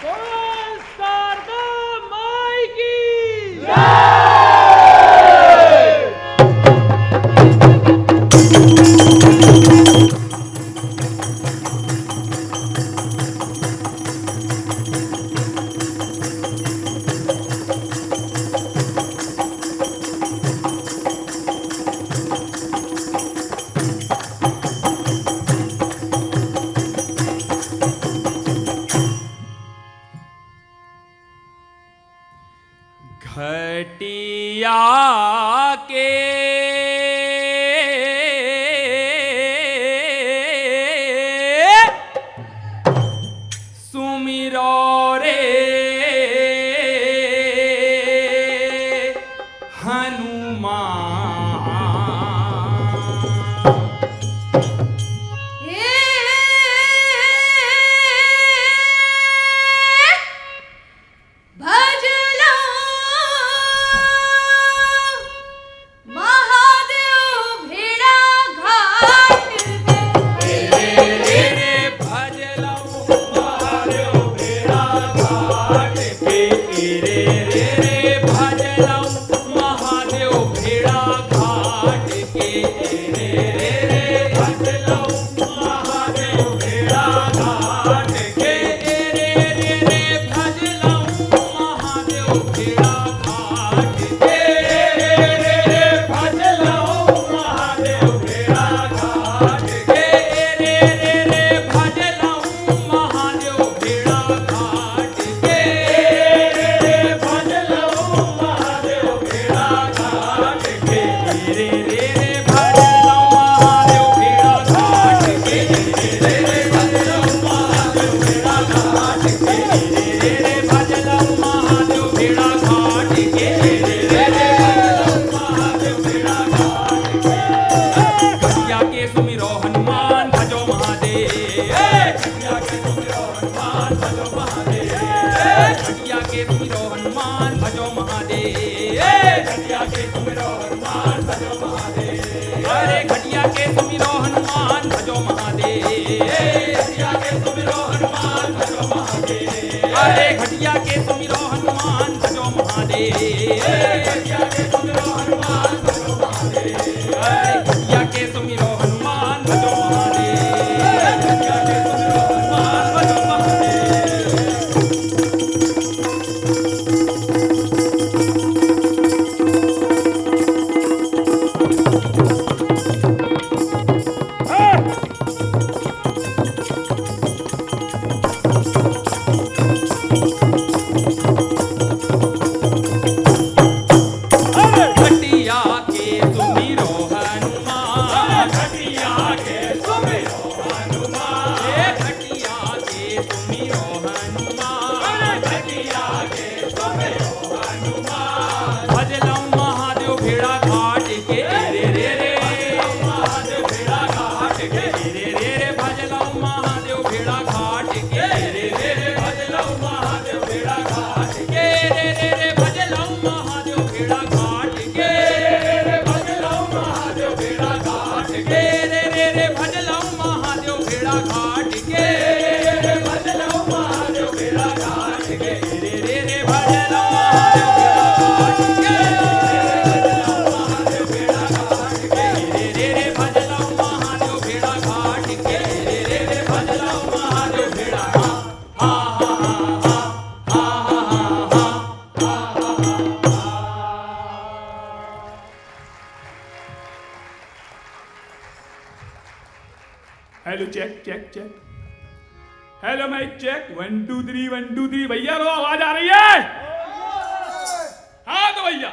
शारदा माई की घटिया के सुमिरो रे घटिया के सुमिरो हनुमान भजो महादेव। घटिया के सुमिरो हनुमान भजो महादेव। घटिया के सुमिरो हनुमान भजो महादेव। घटिया के सुमिरो हनुमान भजो Mahadev. Hello check check check. Hello mic check 1 2 3 1 2 3। भैया रो आवाज आ रही है? हाँ तो भैया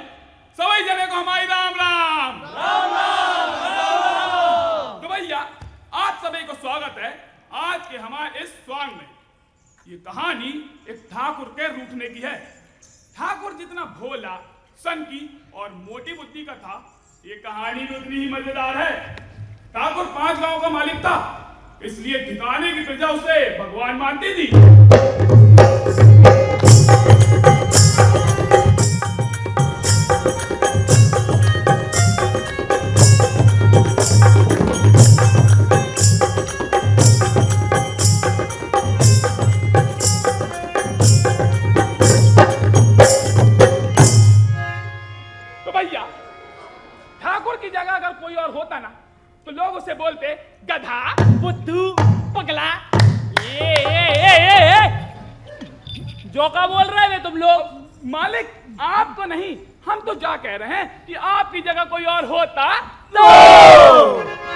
सभी जने को हमारी राम राम राम राम। तो भैया आप सभी को स्वागत है आज के हमारे इस सॉन्ग में। ये कहानी एक ठाकुर के रूठने की है। ठाकुर जितना भोला सनकी और मोटी बुद्धि का था, ये कहानी भी उतनी ही मजेदार है। ठाकुर 5 गांव का मालिक था, इसलिए ठिकाने की प्रजा उसे भगवान मानती थी। चौका बोल रहे हैं तुम लोग। मालिक आप तो नहीं, हम तो जा कह रहे हैं कि आपकी जगह कोई और होता तो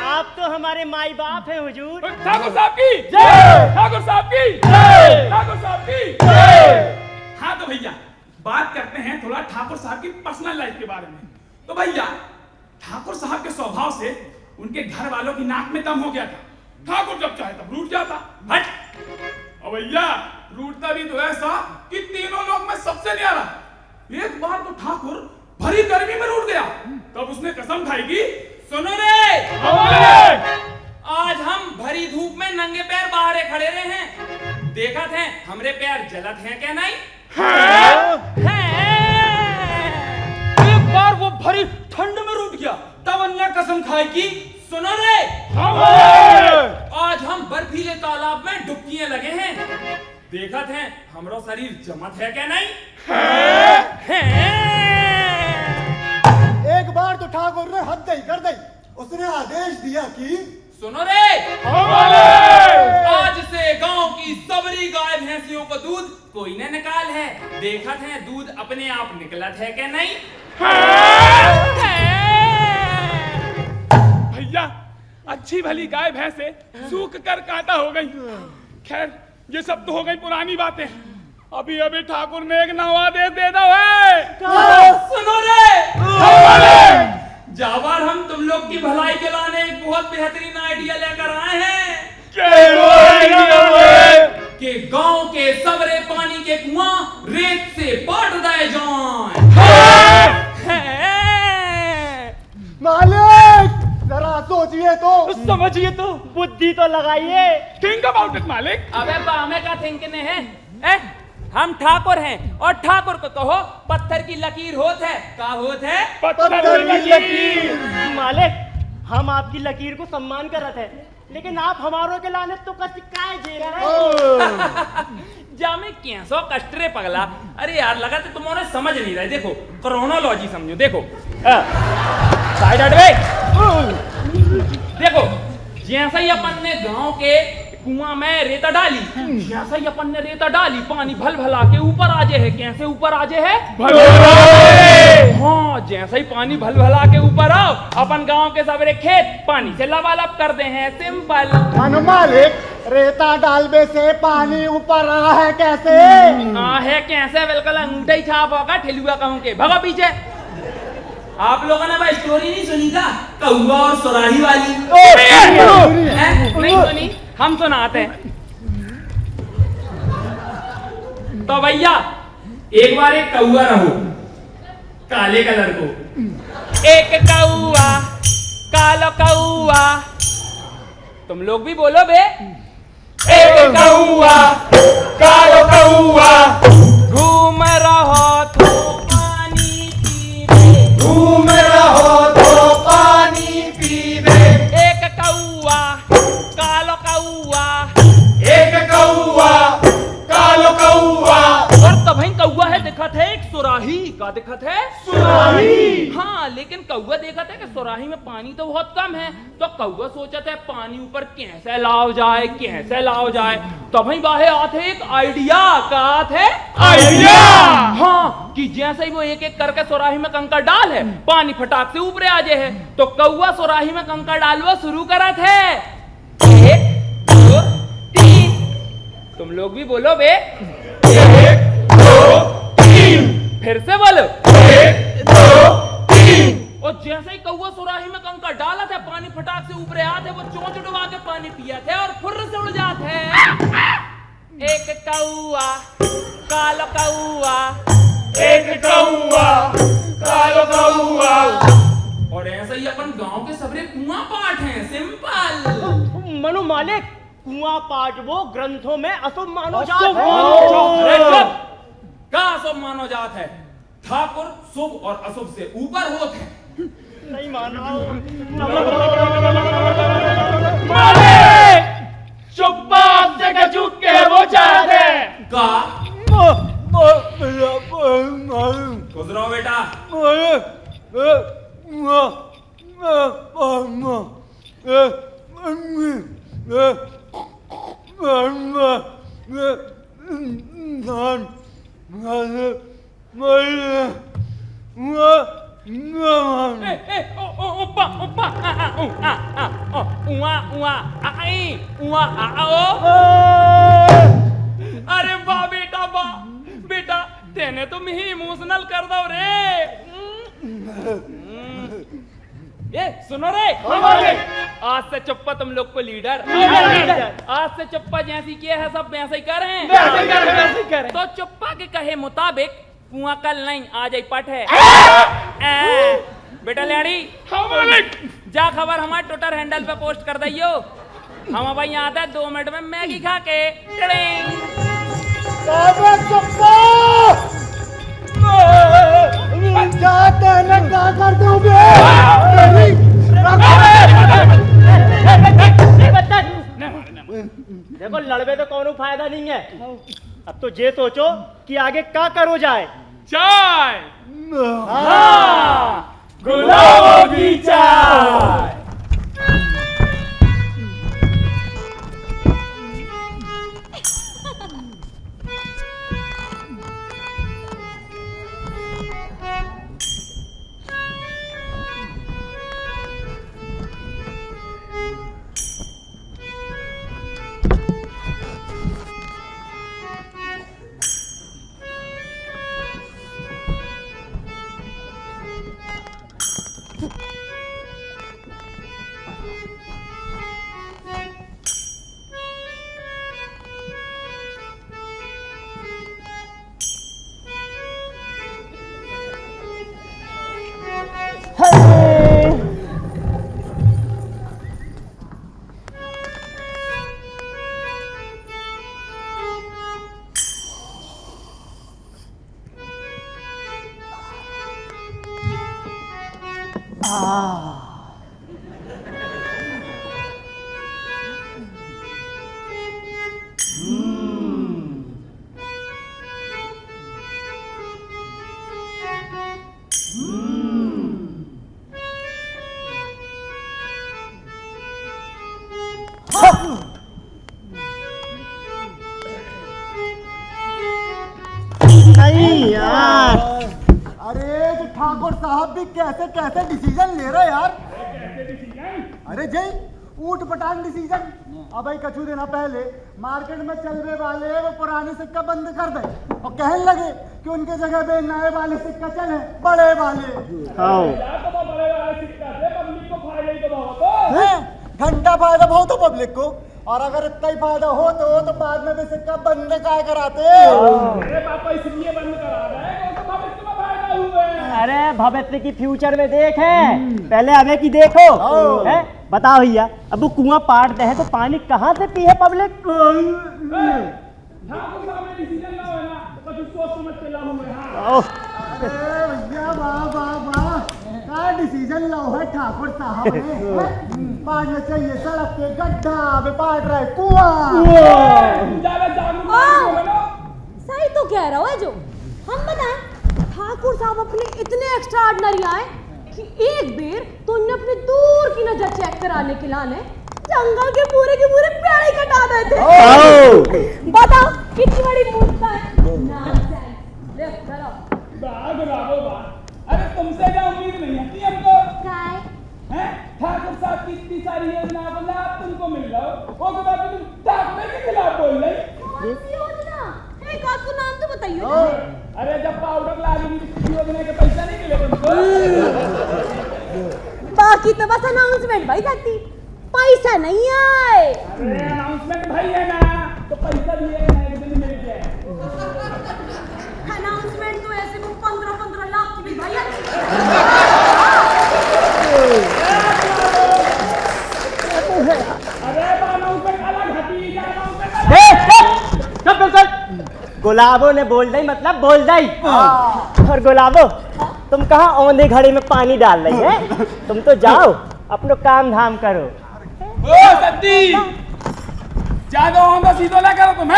आप तो हमारे माई बाप हैं हुजूर। ठाकुर साहब की जय। ठाकुर साहब की जय। ठाकुर साहब की जय। हाँ तो भैया बात करते हैं थोड़ा ठाकुर साहब की पर्सनल लाइफ के बारे में। तो भैया ठाकुर साहब के स्वभाव से उनके घर वालों की नाक में दम हो गया था। ठाकुर जब चाहे तब रूठ जाता। हट। और भैया रूठता भी तो ऐसा कि तीनों लोग में सबसे न्यारा। एक बार तो ठाकुर भरी गर्मी में रूठ गया, तब उसने कसम खाई कि सुनो रे, आज हम भरी धूप में नंगे पैर बाहर खड़े रहे हैं, देखा थे हमरे पैर जलत हैं क्या नहीं? एक बार वो भरी ठंड में रूठ गया, तब अन्ना कसम खाई कि सुनो रे, आज हम बर्फीले तालाब में डुबकियां लगे हैं, देखा थे हमरो शरीर जमत है क्या नहीं? एक बार तो ठाकुर ने हद ही कर दी। उसने आदेश दिया कि सुनो रे, आज से गांव की सबरी गाय भैंसियों को दूध कोई न निकाल है, देखा थे दूध अपने आप निकलत है क्या नहीं? भैया अच्छी भली गाय भैंसे सूख कर कांटा हो गई। खैर ये सब तो हो गई पुरानी बातें। अभी अभी ठाकुर ने एक नवा आदेश दे दो है। सुनो रे, जाबार हम तुम लोग की भलाई के लाने एक बहुत बेहतरीन आइडिया लेकर आए हैं कि गांव के सबरे पानी के कुआं रेत से पाट दिए जाएं। मालिक जरा सोचिए तो, समझिए तो, बुद्धि तो लगाइए। थिंक अबाउट इट मालिक। अबे बामे का थिंकने है? हम ठाकुर हैं और ठाकुर को कहो पत्थर की लकीर होत है। का होत है? पत्थर की लकीर। मालिक हम आपकी लकीर को सम्मान करत है, लेकिन आप हमारों के लाने तो कष्ट काय झेल रहे। जामे कैसो कष्ट रे पगला। अरे यार लगा तो तुम्हारे समझ नहीं रहे। देखो क्रोनोलॉजी समझो। देखो साइड हटवे। देखो जैसा ही अपन ने गांव के कुआं में रेता डाली, जैसा ही अपन ने रेता डाली पानी भल भला के ऊपर आजे है। कैसे ऊपर आजे है? हाँ, जैसे ही पानी भल भला के ऊपर आओ अपन गांव के सबरे खेत पानी से लबालब कर दे हैं। सिंपल। मानो मालिक रेता डालने से पानी ऊपर आ है कैसे? है कैसे? बिल्कुल अंगूठा ही छाप होगा ठेलुआ कहूं के। भगा पीछे। आप लोगों ने भाई स्टोरी नहीं सुनी था कौवा और सुराही वाली? नहीं सुनी? हम सुनाते हैं। तो भैया एक बार एक कौवा रहो काले कलर को। एक कौवा कालो कौवा, तुम लोग भी बोलो बे। एक कौवा कालो कौवा घूम रहो तो पानी पीवे, घूम रहो तो पानी पीवे। एक कौवा कालो कौवा, एक कौवा कालो कौवा। और तभी कौवा है दिखत है एक सुराही। का दिखत है? सुराही। हाँ, लेकिन कौवा देखत है कि सुराही में पानी तो बहुत कम है, तो कौवा सोचत है पानी ऊपर कैसे लाओ जाए, कैसे लाओ जाए। तभी बाहे आते एक आइडिया। का है? आइडिया। हाँ, कि जैसे ही वो एक एक करके सुराही में कंकड़ डाल है पानी फटाक से ऊपर आ जाए है, तो कौवा सुराही में कंकड़ डालवा शुरू करत है। 1 2 3। तुम लोग भी बोलो बे। 1 2 3। फिर से बोलो। 1 2 3। और जैसे ही कौवा सुराही में कंकड़ डाला था पानी फटाक से ऊपर आते, वो चोंच डुबा के पानी पिया थे और फुर्र से उड़ जाते हैं। एक कौवा कालो कौवा, एक कौवा कालो कौवा। और ऐसा ही अपन गांव के सबरे कुआं पाठ हैं। सिंपल। मनु मालिक कुआं पाठ वो ग्रंथों में अशुभ मानो जात अरे है। चुप! का अशुभ मानो जात है? ठाकुर शुभ और अशुभ से ऊपर होते हैं। नहीं मानो। मालिक चुप्पाप से गजुक के वो चाहते हैं। का गुजरो बेटा। Opa, opa, अरे वाह बेटा वाह, बेटा तेने तुम ही इमोशनल कर दो रे। ये सुनो रे, आज से चुप्पा तुम लोग को लीडर, आज से चुप्पा जैसी किया है सब वैसे ही कर रहे हैं। तो चुप्पा के कहे मुताबिक कुआं कल नहीं आज ही पट है। बेटा लैडी जा खबर हमारे ट्विटर हैंडल पे पोस्ट कर दियो। हम भाई यहाँ आता है 2 मिनट में मैगी खा के। देखो लड़वे तो कोनो फायदा नहीं है। अब तो ये सोचो कि आगे क्या करो जाए। चाय गुलाबों की चाय। नहीं यार, अरे जो ठाकुर साहब भी कैसे कैसे डिसीजन ले रहे यार। अरे जय ऊट पटांग डिसीजन। अब भाई कछु देना पहले मार्केट में चलने वाले वो पुराने सिक्का बंद कर दे और कहने लगे कि उनके जगह पे नए वाले सिक्का चले बड़े वाले। घंटा फायदा बहुत हो पब्लिक को, और अगर इतना ही फायदा हो तो बाद में भी सिक्का बंद काय कराते। अरे पापा इसलिए बंद करा रहा है तो भविष्य में फायदा हुए। अरे भविष्य की फ्यूचर में देख है, पहले हमें की देखो है। बताओ भैया, अब वो कुआं पाट दे है तो पानी कहाँ से पी है पब्लिक? ठाकुर साहब ने डिसीजन ना हो ना तो कुछ सोच समझ के लाओ मैं। हां अरे भैया वाह वाह वाह, क्या डिसीजन लो है ठाकुर साहब ने। पाड़ना चाहिए सड़क के गड्ढा में पाट रहे कुआं। ज्यादा जागरूक सही तो कह रहा है जो हम बताएं। ठाकुर साहब अपने इतने एक्स्ट्राऑर्डिनरी आए कि एक बेर तो उन्हें अपने दूर की नजर चेक कराने के लाने जंगल के पूरे पेड़ ही कटा देते। बताओ कितनी बड़ी मूर्खता है। अरे तुमसे क्या उम्मीद नहीं आती हमको? काय हैं? ठाकुर साहब की इतनी सारी योजना का लाभ तुमको मिल रहा हो, वो के बाद तुम ठाकुर के खिलाफ बोल रही। कौन सी योजना? एक आध को नाम तो बताइए। अरे जब पाउडर लागी योजना के पैसा नहीं मिले तुमको। बाकी तो बस अनाउंसमेंट भाई जाती, पैसा नहीं आए। अरे अनाउंसमेंट भाई है ना तो पैसा भी है ना, एक दिन मिल जाए। अनाउंसमेंट तो ऐसे को 15-15 लाख की भी भाई गुलाबो ने बोल दई मतलब बोल दई। और गुलाबो तुम कहाँ औंधे घड़े में पानी डाल रही है? तुम तो जाओ अपनो काम धाम करो। ओ सत्ती, ज्यादा औंधा सीधा ना करो तुम।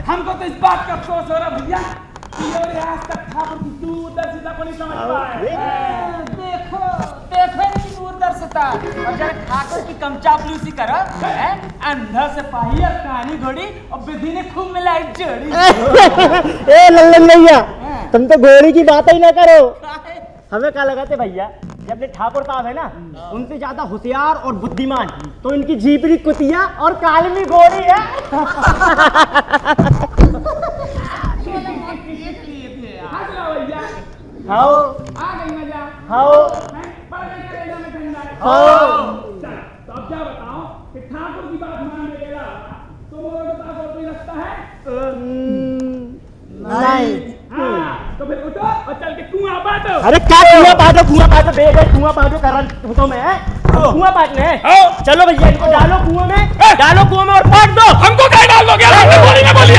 हमको तो इस बात का अफसोस हो रहा भैया कि और आज तक ठाकुर की दूरदर्शिता को नहीं समझ पाए। देखो देखो दूरदर्शिता सकता और जरा ठाकुर की कमचापलूसी करो हैं? अंधा सिपाही और कहानी घोड़ी और विधि ने खूब मिलाई जोड़ी। ए लल्लन भैया, तुम तो घोड़ी की बात ही ना करो। हमें क्या लगाते भैया, ये अपने ठाकुर साहब है ना, उनसे ज्यादा होशियार और बुद्धिमान तो इनकी झीपड़ी कुतिया और कालमी घोड़ी है। हाँ आ गई मजा हाँ पड़ गई करेला में ठंडा हाँ। चल तो अब क्या बताओ कि ठाकुर की बात मानने के अलावा तुम लोगों को ताकत कोई लगता है? नहीं। हाँ तो फिर उठो और चल के कुआं बांटो। अरे क्या कुआं पाटो बेग है, कुआं पाटो कर रहा तो मैं कुआं पाटने है। चलो भैया इनको डालो कुआं में और पाट दो। हमको क्या डाल दोगे? हमने बोली ना बोली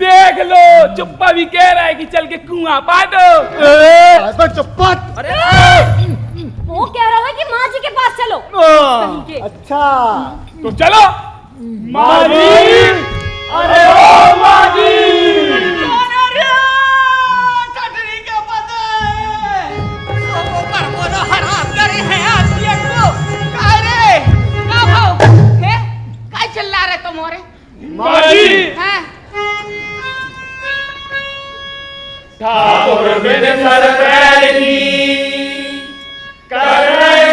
देख लो चुप्पा भी कह रहा है कि चल के कुआं पाटो। चुप्पत। अरे वो कह रहा है कि माँ जी के पास चलो। कहीं के। अच्छा तो चलो माजी। अरे ओ माजी माजी ठाकुर मेरे सर पैर की कर रहे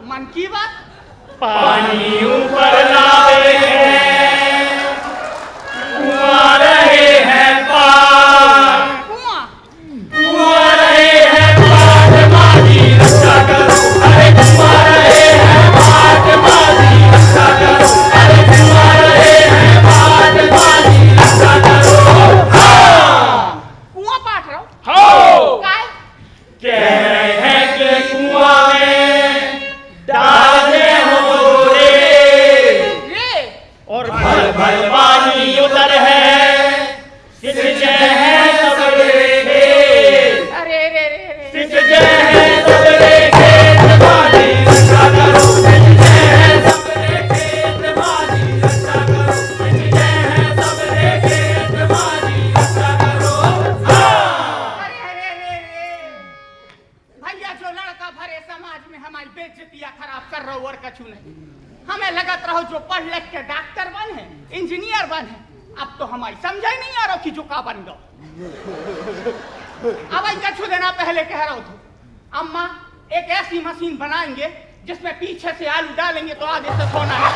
मन की बात पानी ऊपर लाए हैं कुआं रहे हैं पार कुआं रहे हैं पार माजी रक्षा करो। अरे कुआं रहे हैं पार माजी रक्षा करो। अरे कुआं रहे हैं पार माजी रक्षा करो। कुआं पाट रहा हूँ। हो काय? कह रहे हैं कि कुआं में डाले हो रे ये और भल भल पानी उतर है सिंचे हैं सबरे खेत अरे रे रे रे सिंचे हैं सबरे खेत माजी रक्षा करो। सिंचे हैं सबरे खेत माजी रक्षा करो। सिंचे हैं सबरे खेत माजी रक्षा करो। अरे रे रे रे भैया जो लड़का भरे समाज में हमारी बेइज्जतियां खराब कर रहा और कछु नहीं। हमें लगत रहो जो पढ़ लिख के डॉक्टर बन है इंजीनियर बन है। अब तो हमारी समझ ही नहीं आ रहा कि जो का बन गो। अब कछु देना पहले कह रहा था अम्मा एक ऐसी मशीन बनाएंगे जिसमें पीछे से आलू डालेंगे तो आगे से सोना है।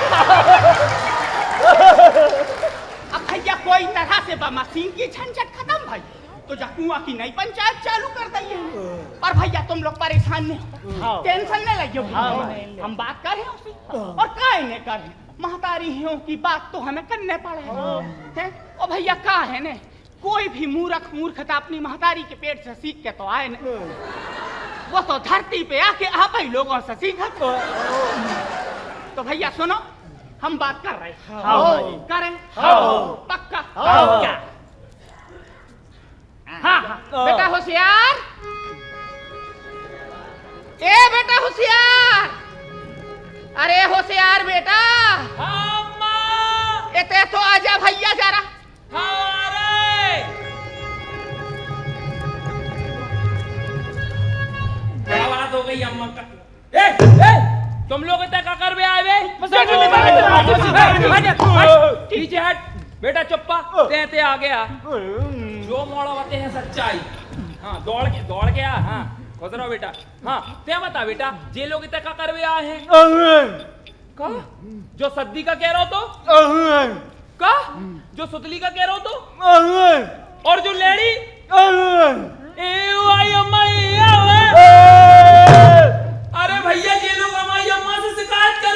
अब भैया कोई तरह से मशीन की झंझट खत्म भाई तो जा कुआं की नई पंचायत चालू कर दइए। पर भैया तुम लोग परेशान नहीं हो टेंशन नहीं लगे हम बात कर रहे हैं उससे और काहे नहीं कर रहे महतारी हियों की बात तो हमें करने पड़े हैं। ओ भैया का है ने कोई भी मूर्खता अपनी महतारी के पेट से सीख के तो आए न वो तो धरती पे आके आप ही लोगों से सीखा। तो भैया सुनो हम बात कर रहे हैं करें पक्का क्या? हाँ बेटा होशियार ए बेटा होशियार अरे होशियार बेटा इतने तो आजा भैया जरा। क्या बात हो गई अम्मा का? तुम लोग इतना का कर आए पीछे हट बेटा चुप्पा ते आ गया जो मोड़ा बातें हैं सच्चाई। हाँ दौड़ के आ। हाँ खुश रहो बेटा। हाँ ते बता बेटा जे लोग इतना का कर आए हैं का जो सद्दी का कह रहा हो तो का जो सुतली का कह रहा हो तो और जो लेडी अरे भैया ये लोग हमारी अम्मा से शिकायत कर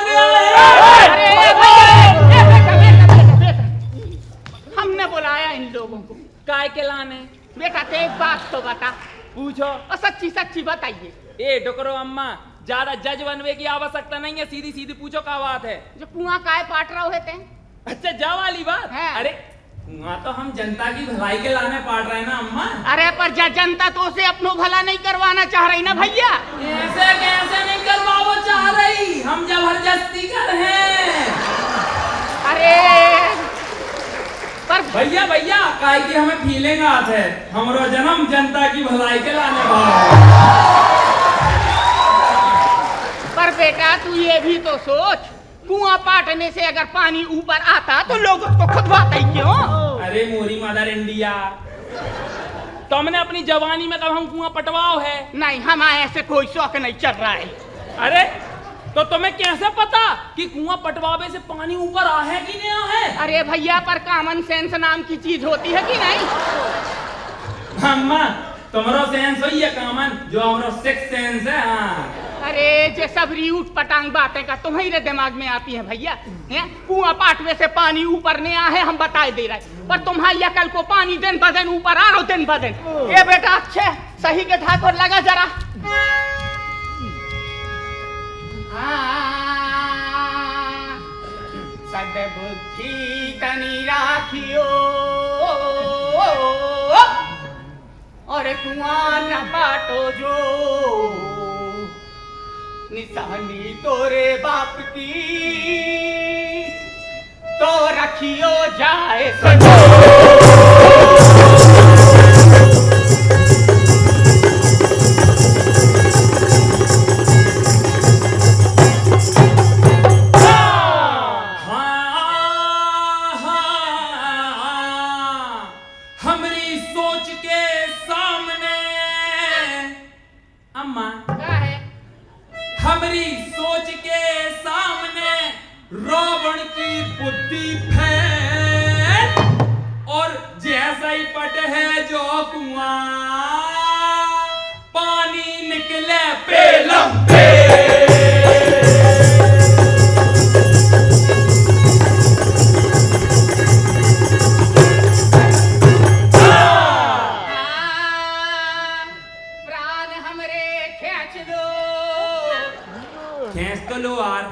हमने बुलाया इन लोगों को काय के लाने बेटा ते एक बात तो बता पूछो और सच्ची सच्ची बताइए। ए डुकरो अम्मा ज्यादा जज बनने की आवश्यकता नहीं है सीधी सीधी पूछो क्या बात है। जो कुआं काय पाट रहा होते हैं अच्छा जा वाली बात हाँ। अरे वहाँ तो हम जनता की भलाई के लाने पाड़ रहे हैं ना अम्मा। अरे पर जनता तो उसे अपनो भला नहीं करवाना चाह रही ना भैया। ऐसे कैसे नहीं करवाओ चाह रही, हम जबरदस्ती कर हैं। अरे पर भैया भैया काहे की हमें फीलिंग आत है, हमरो जन्म जनता की भलाई के लाने वाला। पर बेटा तू ये भी तो सोच, कुआं पाटने से अगर पानी ऊपर आता तो लोग उसको खुदवाते ही क्यों? अरे मोरी मदर इंडिया, तुमने अपनी जवानी में कब हम कुआं पटवाओ है? नहीं, हमारे ऐसे कोई शौक नहीं चल रहा है। अरे तो तुम्हें कैसे पता कि कुआं पटवावे से पानी ऊपर आ है कि नहीं आ है? अरे भैया पर कॉमन सेंस नाम की चीज होती है कि नहीं? अम्मा तुम्हारा सेंस वही है कॉमन जो हमारा सिक्स सेंस है। हाँ अरे जे सब उठ पटांग बातें का तुम्हारे दिमाग में आती है भैया। हैं कुआं पाटवे से पानी ऊपर नहीं आ है हम बताए दे रहे, पर तुम्हारी अकल को पानी दिन ब दिन ऊपर आ रहा दिन ब दिन। ये बेटा अच्छे सही के ठाकुर लगा जरा। सद्बुद्धि तनी राखियो और कुआं न पाटो जो, निशानी तोरे बाप की तो रखियो जाए हमरी सोच के सामने अम्मा, हमरी सोच के सामने रावण की बुद्धि फैल और जैसा ही पट है जो कुआं पानी निकले पेलम पे। प्राण हमरे खींच लो, खींच तो लो यार।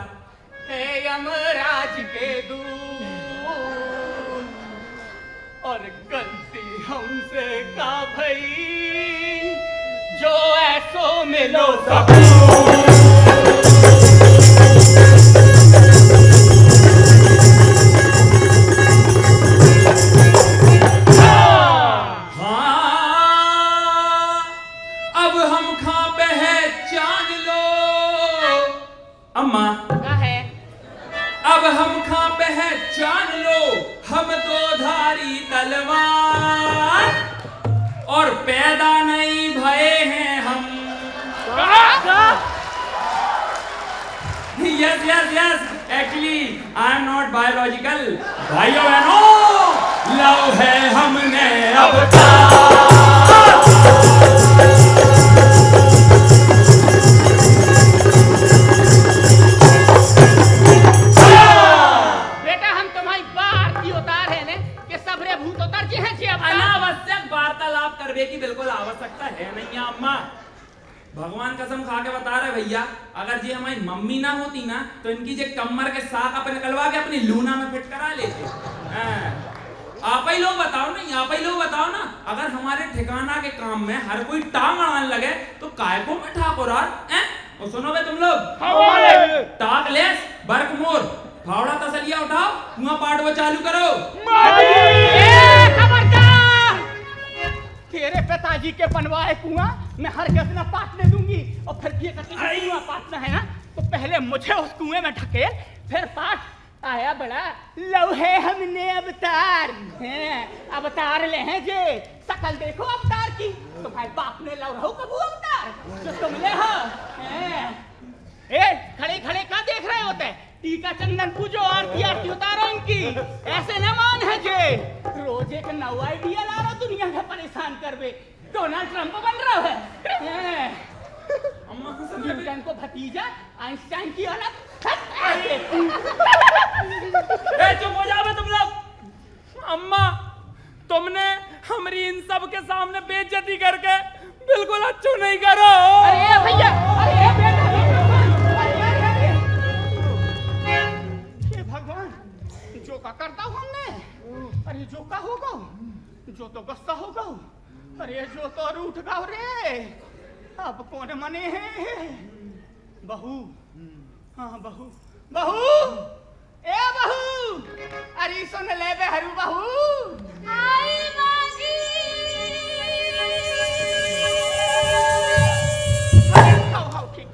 हे यमराज के दूत और गलती हमसे का भई जो ऐसो मिलो अब हम खा पहचान लो अम्मा, है अब हम खा पहचान लो हम दो धारी तलवार और पैदा नहीं भये हैं हम। Yes yes yes, actually I am not biological. भाइयों बहनों लव है हमने अवतार। वार्तालाप करने की बिल्कुल आवश्यकता है नहीं अम्मा। भगवान कसम खा के बता रहे भैया, अगर जी हमारी मम्मी ना होती ना तो इनकी जे कमर के साक अपन निकलवा के अपनी लूना में फिट करा लेते। आप ही लोग बताओ ना, आप ही लोग बताओ ना, अगर हमारे ठिकाना के काम में हर कोई टांग अड़ाने लगे तो काय को में ठाकुर और सुनो बे तुम लोग, टाक लेस बर्क मोर फावड़ा तसलिया उठाओ, कुआं पाटवा चालू करो। तेरे पिताजी के बनवाए कुआं मैं हर किस न पाटने दूंगी, और फिर ये कुआं पाटना है ना तो पहले मुझे उस कुएं में ढकेल फिर पाट। आया बड़ा लव है हमने अवतार हैं, अवतार ले हैं जे शकल देखो अवतार की, तो भाई बाप ने लव रहो कबू अवतार जो तुम ले हो। ए खड़े खड़े क्या देख रहे होते, टीका चंदन पूजो आरती आरती उतारो इनकी, ऐसे न मान है जे रोज एक नव आइडिया ला रहा दुनिया का परेशान करवे, डोनाल्ड ट्रंप बन रहा है। न्यूटन को भतीजा आइंस्टाइन की औलाद। चुप हो जाओ तुम लोग। अम्मा तुमने हमारी इन सब के सामने बेइज्जती करके बिल्कुल अच्छू नहीं करो। अरे भैया, अरे बेटा, भगवान जो का करता हूँ हमने। अरे जो का होगा जो तो गुस्सा होगा अरे जो तो रूठ गाओ रे अब कौन मने है बहू हाँ बहू बहू ए बहू अरे सुन ले बे हरू बहू आई माजी हाउ ठीक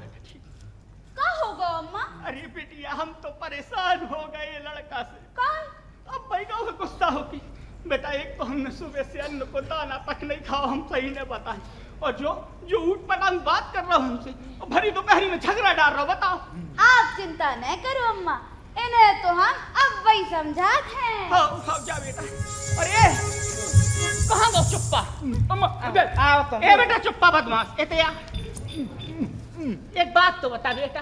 का होगा अम्मा अरे बिटिया हम तो परेशान हो गए लड़का से कौन अब भाई का गुस्सा होगी बेटा एक तो हमने सुबह से अन्न को दाना तक नहीं खाओ हम सही ने बताए और जो ऊट पटांग बात कर रहा हूँ हमसे भरी दोपहरी में झगड़ा डाल रहा बताओ आप चिंता न करो अम्मा इन्हें तो हम अब वही समझाते हैं हाँ उठाओ जा बेटा अरे कहाँ गो चुप्पा ए बेटा चुप्पा बदमाश एते एक बात तो बता बेटा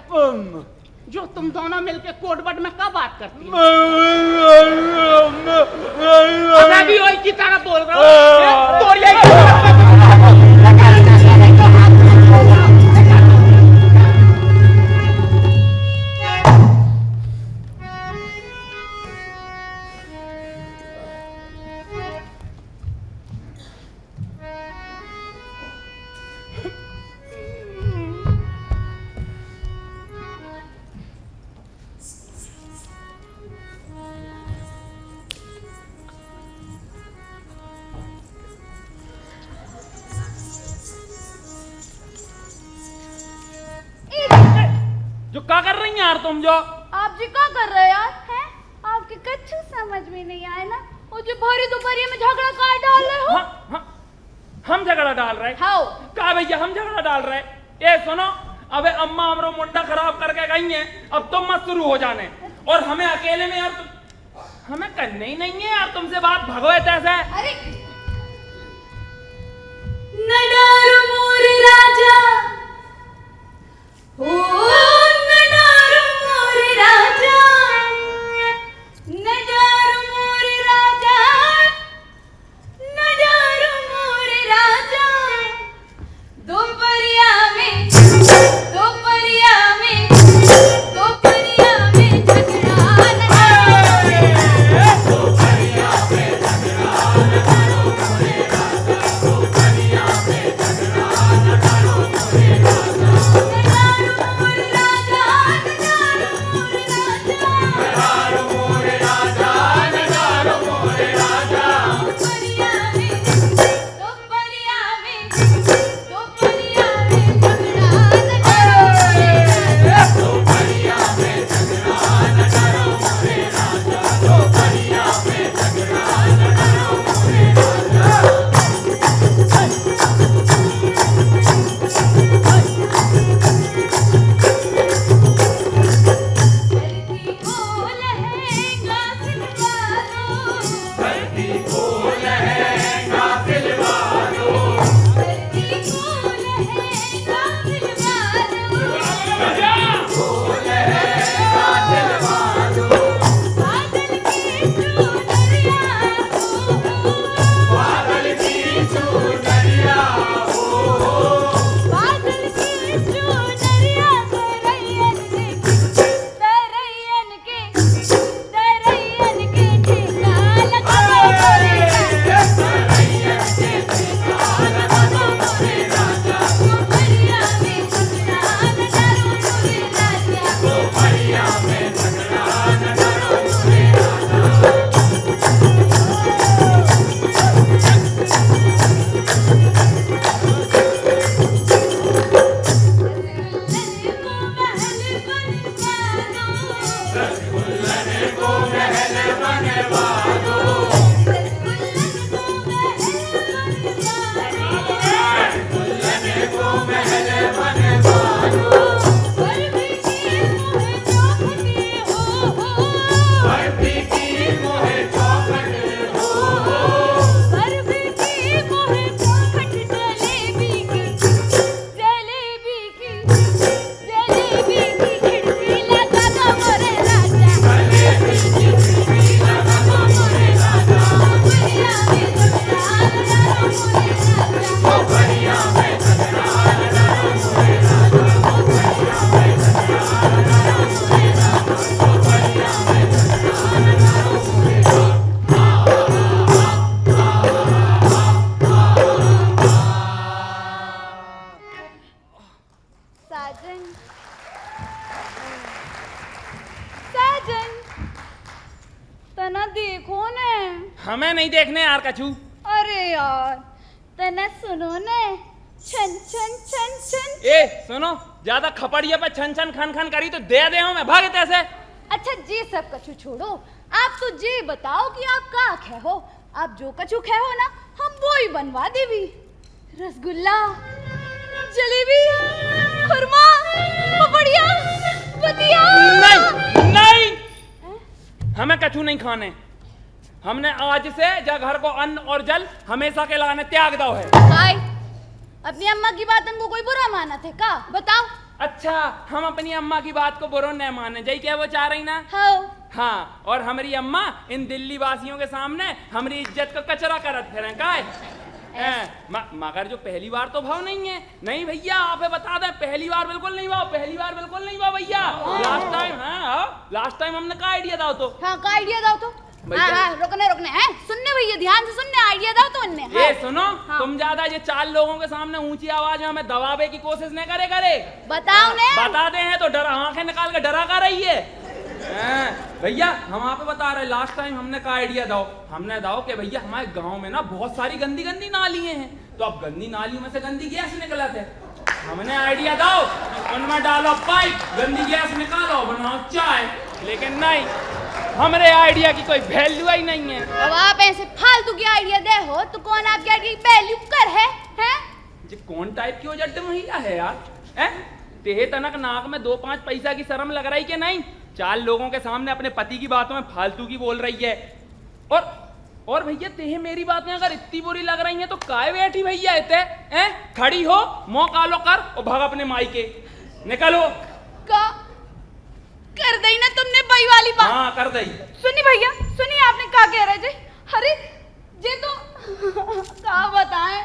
जो तुम दोनों मिलके कोटबट में कब बात करती हो मैं भी वही की तरह बोल रहा हूँ तो जो क्या कर रही हैं यार तुम जो आप जी क्या कर रहे यार हैं आपके कच्छ समझ में नहीं आए ना वो जो भरी दोपहरी में झगड़ा काट डाल रहे हो हम झगड़ा डाल रहे हाँ कहा भैया हम झगड़ा डाल रहे ये सुनो अबे अम्मा हमरो मुंडा खराब करके गई है अब तुम मत शुरू हो जाने और हमें अकेले में यार हमें करने ही नहीं है यार तुमसे बात भगवे तैसे अरे न डर मोर राजा ओ न डर मोर राजा न डर मोर राजा न डर मोर राजा दोपहरिया में झगड़ा धरती को लहंगा सिलवा दो हमें नहीं देखने यार कछू। अरे यार तना सुनो ने छन छन छन छन। ए सुनो, ज्यादा खपड़िया पे छन छन खन खन करी तो दे दे मैं भागे तैसे। अच्छा जी सब कछु छोड़ो, आप तो जी बताओ कि आप का खे हो। आप जो कछु खे हो ना हम वो ही बनवा देवी। रसगुल्ला, जलेबी, खुरमा, पपड़िया, बतिया। नहीं नहीं, हमें कछु नहीं खाने। हमने आज से जब घर को अन्न और जल हमेशा के लाने त्याग दो है। हाय, अपनी अम्मा की बात को कोई बुरा माना थे का बताओ। अच्छा, हम अपनी अम्मा की बात को बुरा न माने जाई क्या वो चाह रही ना। हाँ, और हमारी अम्मा इन दिल्ली वासियों के सामने हमारी इज्जत को कचरा करत फिर का मगर जो पहली बार तो भाव नहीं है। नहीं भैया, आप बता दें, पहली बार बिल्कुल नहीं भाव, पहली बार बिल्कुल नहीं भाव भैया। लास्ट टाइम, हाँ लास्ट टाइम हमने का आइडिया दाओ तो। हाँ का आइडिया दाओ तो। हाँ, रुकने हैं, सुनने भैया ध्यान से सुनने, आइडिया दाओ तो उनने। ये सुनो, तुम ज्यादा ये 4 लोगों के सामने ऊंची आवाज में हमें दबावे की कोशिश नहीं करे। बताओ ने। बता दे हैं तो डरा, आंखें निकाल के डरा कर रही है। भैया हम आप बता रहे, लास्ट टाइम हमने का आइडिया दाओ, हमने दाओ कि भैया हमारे गांव में ना बहुत सारी गंदी गंदी नालियां हैं, तो अब गंदी नालियों में से गंदी गैस निकला थे। हमने आइडिया दाओ उनमें डालो पाइप, गंदी गैस निकालो, बनाओ चाय। लेकिन नहीं, हमारे आइडिया की कोई वैल्यू ही नहीं है। अब आप ऐसे फालतू की आइडिया दे हो तो कौन आपके आइडिया की वैल्यू कर है? जी कौन टाइप की वो जड्ड महिला है यार? तेहे तनक नाक में 2-5 पैसा की शर्म लग रही कि नहीं? 4 लोगों के सामने अपने पति की बातों में फालतू की बोल रही है। और भैया तेहे मेरी बातें अगर इतनी बुरी लग रही हैं तो काय बैठी भैया इतने? खड़ी हो, मुंह कालो कर और भाग अपने माई के, निकलो। का कर दई ना तुमने भाई वाली बात? हाँ कर दई। सुनी भैया, सुनी आपने क्या कह रहे थे? अरे ये तो क्या बताएं,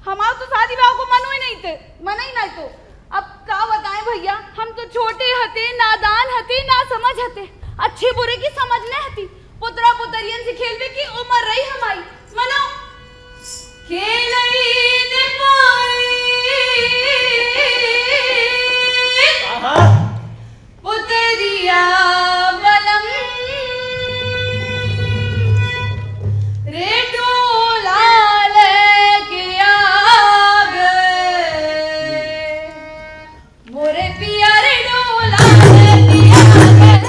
हमारा तो शादी ब्याह को मनो ही नहीं थे, मना ही नहीं तो अब क्या बताएं भैया, हम तो छोटे हते, नादान हते, ना समझ हते, अच्छे बुरे की समझ नहीं हती, पुत्रा पुतरियन से खेलने की उम्र रही हमारी। मनो खेलई पाई पुतरिया बलम रे डोला लेके आ गए, मोरे पिया रे डोला लेके आ गए।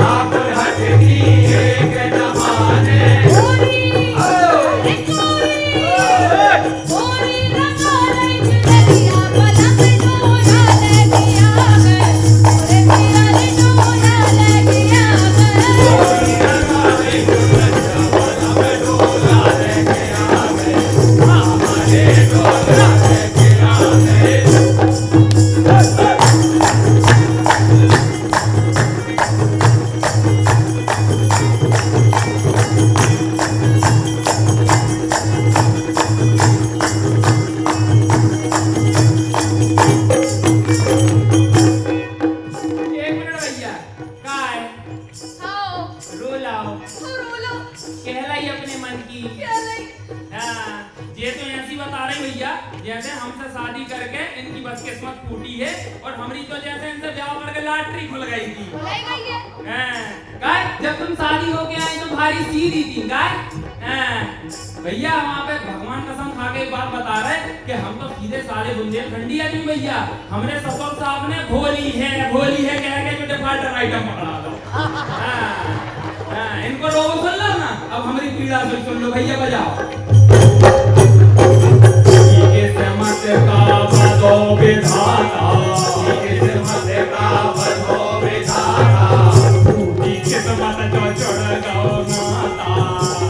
ठाकुर हट की एक न जैसे हमसे शादी करके इनकी बस किस्मत फूटी है और हमारी तो जैसे इनसे ब्याह करके लॉटरी खुल गई थी। बुलाई गई है। गाय जब तुम शादी होके आई तो भारी सीधी थी गाय। भैया वहाँ पे भगवान कसम खा के एक बात बता रहे कि हम तो सीधे सारे बुंदेलखंडी आदमी भैया। हमने ससुर साहब ने भोली है कह के जो डिफॉल्टर आइटम पकड़ा दो। इनको लोग सुन लो ना, अब हमारी पीड़ा सुन लो भैया, बजाओ। मत का बदो विधाता, मत का बदो विधाता, टूटी किस्मत जो जुड़ गओ नाता,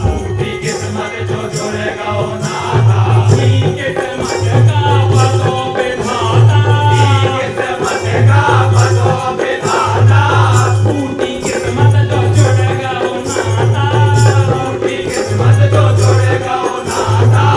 टूटी किस्मत जो जुड़ गओ नाता, किस्मत का बदो विधाता, किस्मत का बदो विधाता, टूटी किस्मत जो जुड़ गओ नाता, टूटी किस्मत जो जुड़ गओ नाता।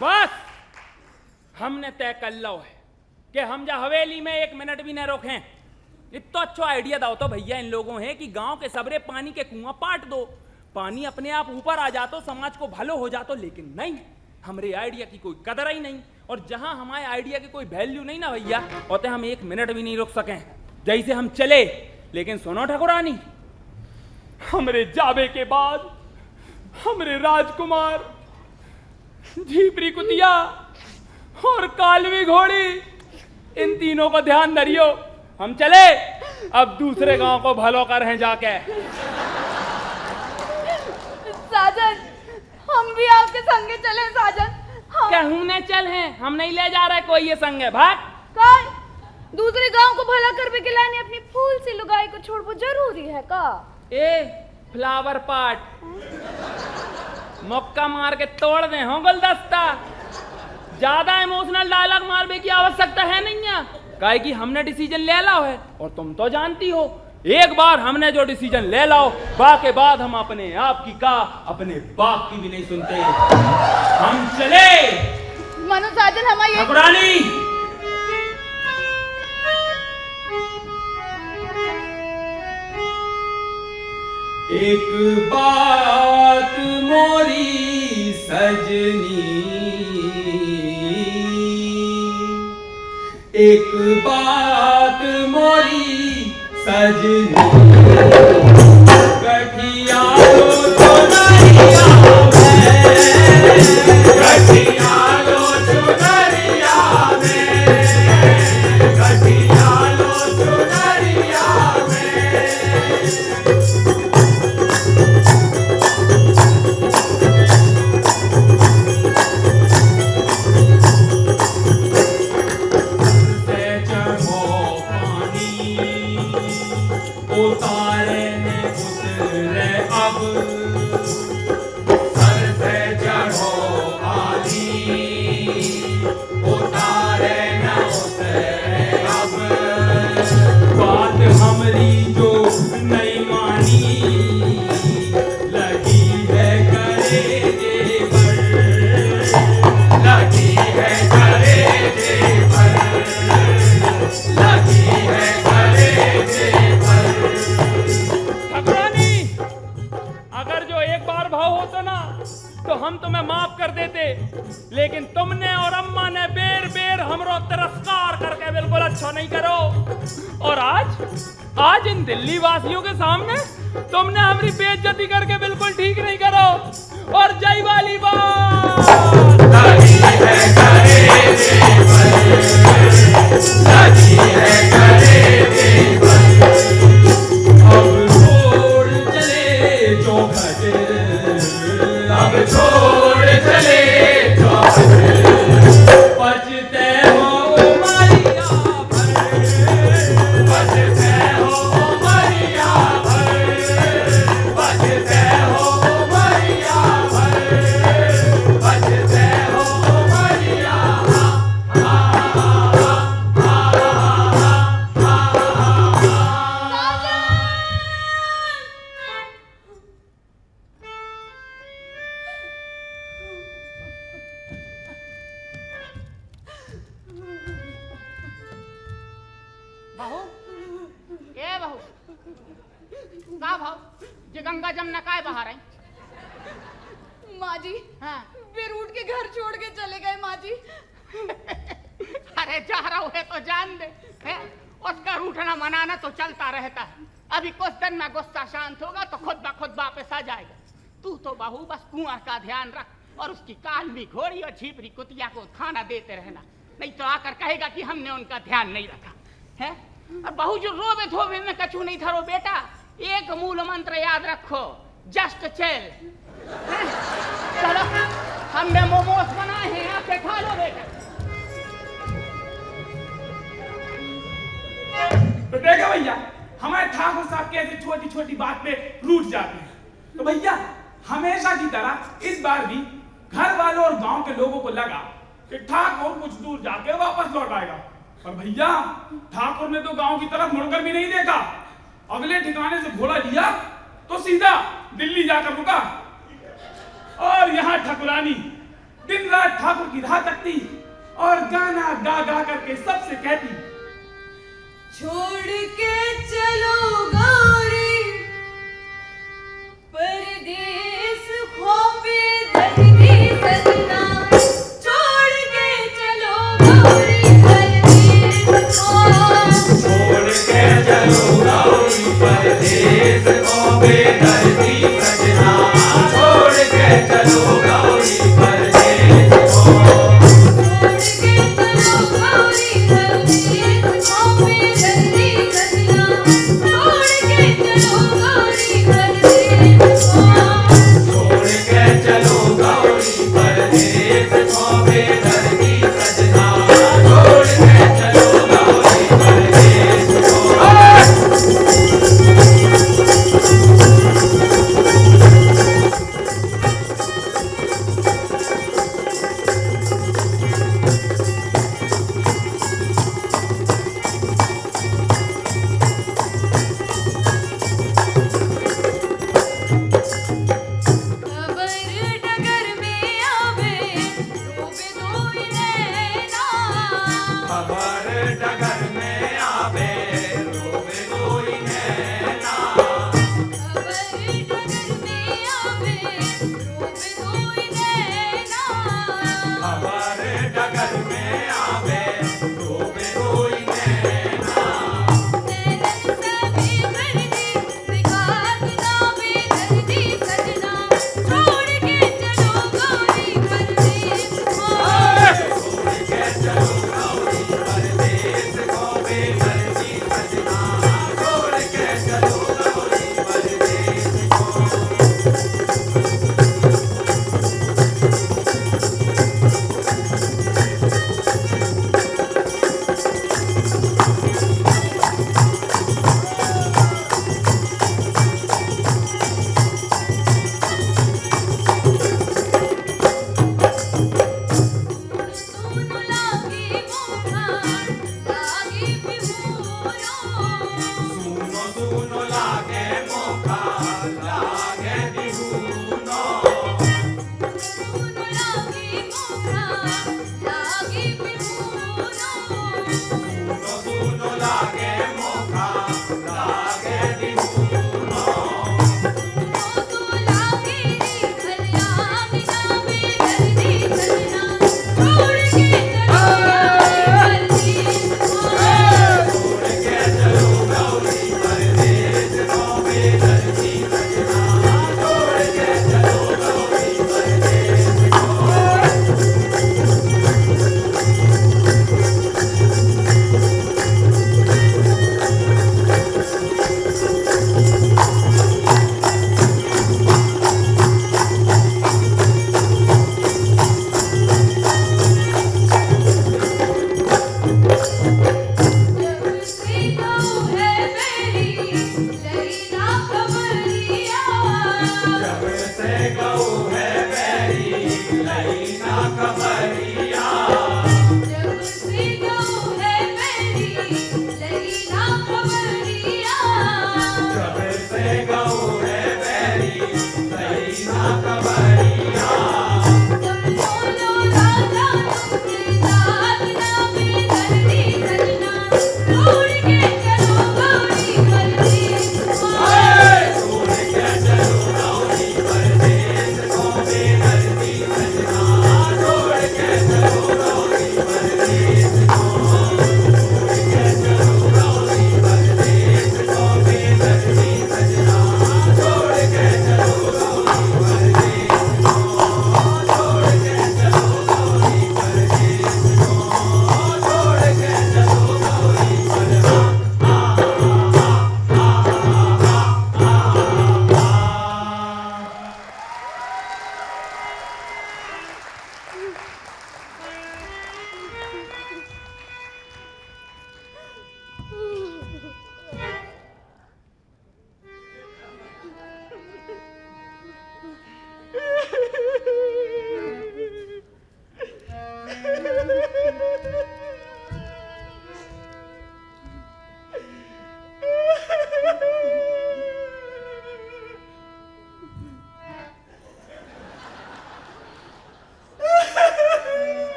बस हमने तय कर लो है कि हम जा हवेली में 1 मिनट भी न रोकें। इतना अच्छा आइडिया दाओ तो भैया इन लोगों है कि गांव के सबरे पानी के कुआं पाट दो, पानी अपने आप ऊपर आ जातो, समाज को भलो हो जातो। लेकिन नहीं, हमारे आइडिया की कोई कदर ही नहीं। और जहां हमारे आइडिया की कोई वैल्यू नहीं ना भैया, होते हम 1 मिनट भी नहीं रोक सकें। जैसे हम चले, लेकिन सुनो ठकुरानी, हमरे जाबे के बाद हमरे राजकुमार, झीपरी कुतिया और कालवी घोड़ी, इन तीनों को ध्यान धरियो। हम चले, अब दूसरे गांव को भलो कर हैं जाके। साजन, हम भी आपके संगे चले साजन। कहूं ने चल हैं, हम नहीं ले जा रहे कोई ये संगे, भाग। काय दूसरे गांव को भला कर भी खिलाने अपनी फूल सी लुगाई को छोड़ना जरूरी है का? ए फ्लावर पार्ट, मौका मार के तोड़ दे हो गुलदस्ता। ज्यादा इमोशनल डायलॉग मारने की आवश्यकता है नहीं है, काहे कि हमने डिसीजन ले लाओ है। और तुम तो जानती हो, एक बार हमने जो डिसीजन ले लाओ, बाके बाद हम अपने आप की का अपने बाप की भी नहीं सुनते। हम चले मनु साजन, हमारी ठकुरानी। एक बात मोरी सजनी, एक बात मोरी सजनी, गठिया लो चुनरिया में, गठिया लो चुनरिया में, गठिया लो चुनरिया में। उतारे ने उतरे अब, सर से चढ़ो पानी, उतारे न उतरे अब। बात हमरी जो नहीं मानी, लगी है करेजे पर, लगी है करेजे पर, लगी है करेजे पर। ठकुरानी, अगर जो एक बार भाव होता ना तो हम तुम्हें माफ कर देते, लेकिन तुमने और अम्मा ने बेर बेर हमरो तिरस्कार करके बिल्कुल अच्छा नहीं करो। और आज इन दिल्ली वासियों के सामने तुमने हमारी बेइज्जती करके बिल्कुल ठीक नहीं करो। और जय वाली बात, लगी है करेजे पर, लगी है करेजे पर। अब छोड़ चले जो भजे का भाव जे गंगा जमुना काय बाहर आई माँ जी हाँ वे रूट के घर छोड़ के चले गए माँ जी। अरे जा रहा है तो जान दे है? उसका रूठना मनाना तो चलता रहता है। अभी कुछ दिन में गुस्सा शांत होगा तो खुद ब खुद वापस आ जाएगा। तू तो बहू बस कुंवर का ध्यान रख और उसकी कालमी घोड़ी और झीपरी कुतिया को खाना देते रहना, नहीं तो आकर कहेगा कि हमने उनका ध्यान नहीं रखा है। और बहू जो रोवे धोवे में कछू नहीं धरो बेटा, एक मूल मंत्र याद रखो, जस्ट चिल। चलो हमने मोमोज बनाए हैं, आके खा लो बेटा। तो देखो भैया हमारे ठाकुर साहब कैसे छोटी छोटी बात पे रूठ जाते हैं। तो भैया हमेशा की तरह इस बार भी घर वालों और गांव के लोगों को लगा कि ठाकुर कुछ दूर जाकर वापस लौट आएगा, पर भैया ठाकुर ने तो गांव की तरफ मुड़कर भी नहीं देखा। अगले ठिकाने से घोड़ा लिया तो सीधा दिल्ली जाकर रुका और यहाँ ठाकुरानी दिन रात ठाकुर की राह तकती और गाना गा गा करके सबसे कहती, छोड़ के चलो गौरी परदेस खोपे धरती सजना, छोड़ के चलो गौरी परदेस को, छोड़ के चलो गौरी परदेस खोपे धरती सजना, छोड़ के चलो गौरी परदेस को, छोड़ के चलो गौरी परदेस खोपे धरती सजना, छोड़ के चलो गौरी परदेस को, छोड़ के चलो गौरी परदेस खोपे धरती सजना, छोड़ के चलो गौरी परदेस को।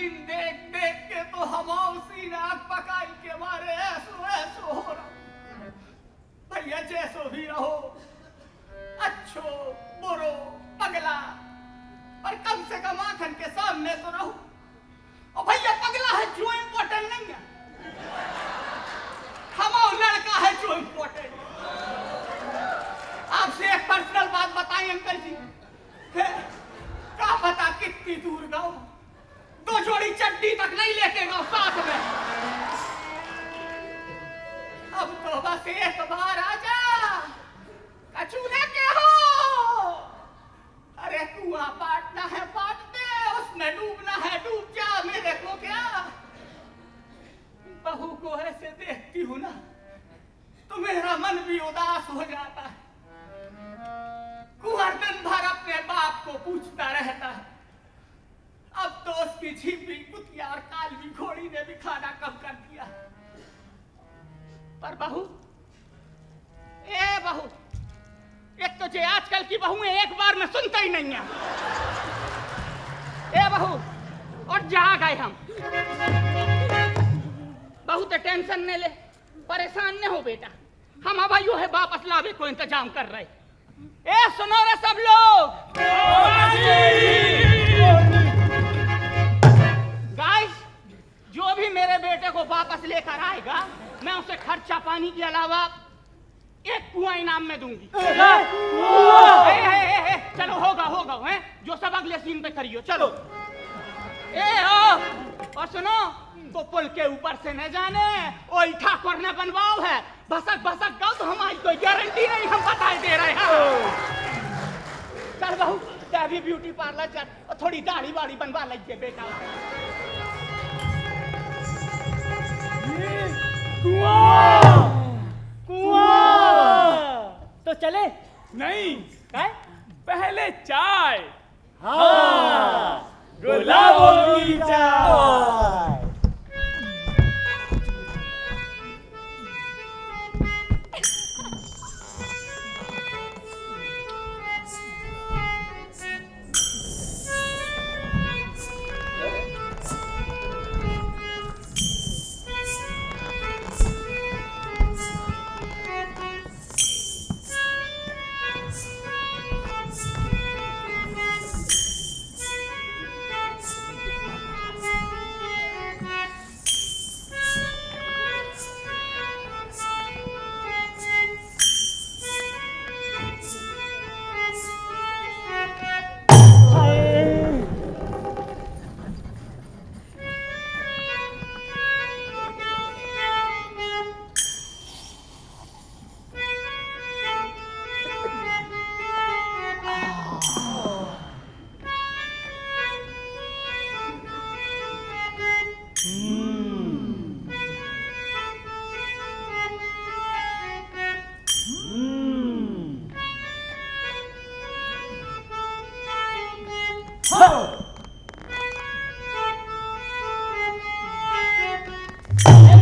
सीन देख देख के तो हम उसी नाक पकाई के मारे ऐसो ऐसो हो रहा। भैया जैसो भी रहो, अच्छो बुरो पगला, पर कम से कम आंखन के सामने तो रहो। और भैया पगला है जो इम्पोर्टेंट नहीं है, हमारा लड़का है जो इम्पोर्टेंट। आपसे एक पर्सनल बात बताएं अंकल जी, क्या पता कितनी दूर गाओ, 2 जोड़ी चड्डी तक नहीं लेके गाओ साथ में। अब तो बस एक बार आजा, कचूने के हो। अरे कुआं पाटना है पाट दे, उसमें डूबना है डूब जा, मेरे को क्या। बहू को ऐसे देखती हूं ना तो मेरा मन भी उदास हो जाता है। कुंवर दिन भर अपने बाप को पूछता रहता है, अब तो उसकी झीपी कुतिया और कालवी घोड़ी ने भी खाना कम कर दिया। पर बहू, ए बहू, एक तो जे आजकल की बहुएं एक बार में सुनता ही नहीं है। ए बहू, और जा गए हम। बहुत टेंशन न ले, परेशान न हो बेटा, हम अब यो है वापस लावे को इंतजाम कर रहे। ए सुनो रे सब लोग, गाइस, जो भी मेरे बेटे को वापस लेकर आएगा मैं उसे खर्चा पानी के अलावा एक कुआं इनाम में दूंगी। चलो होगा होगा है, जो सब अगले सीन पे करियो। चलो और सुनो, तो पुल के ऊपर से न जाने ओई ठाकुर ने बनवाओ है, भसक भसक गाओ तो हमारी कोई गारंटी नहीं, हम बताए दे रहे हैं। चल बहू, भी ब्यूटी पार्लर चल और थोड़ी दाढ़ी वाड़ी बनवा लीजिए बेटा। तो चले? नहीं, काय? पहले चाय। हाँ, गुलाबों की चाय।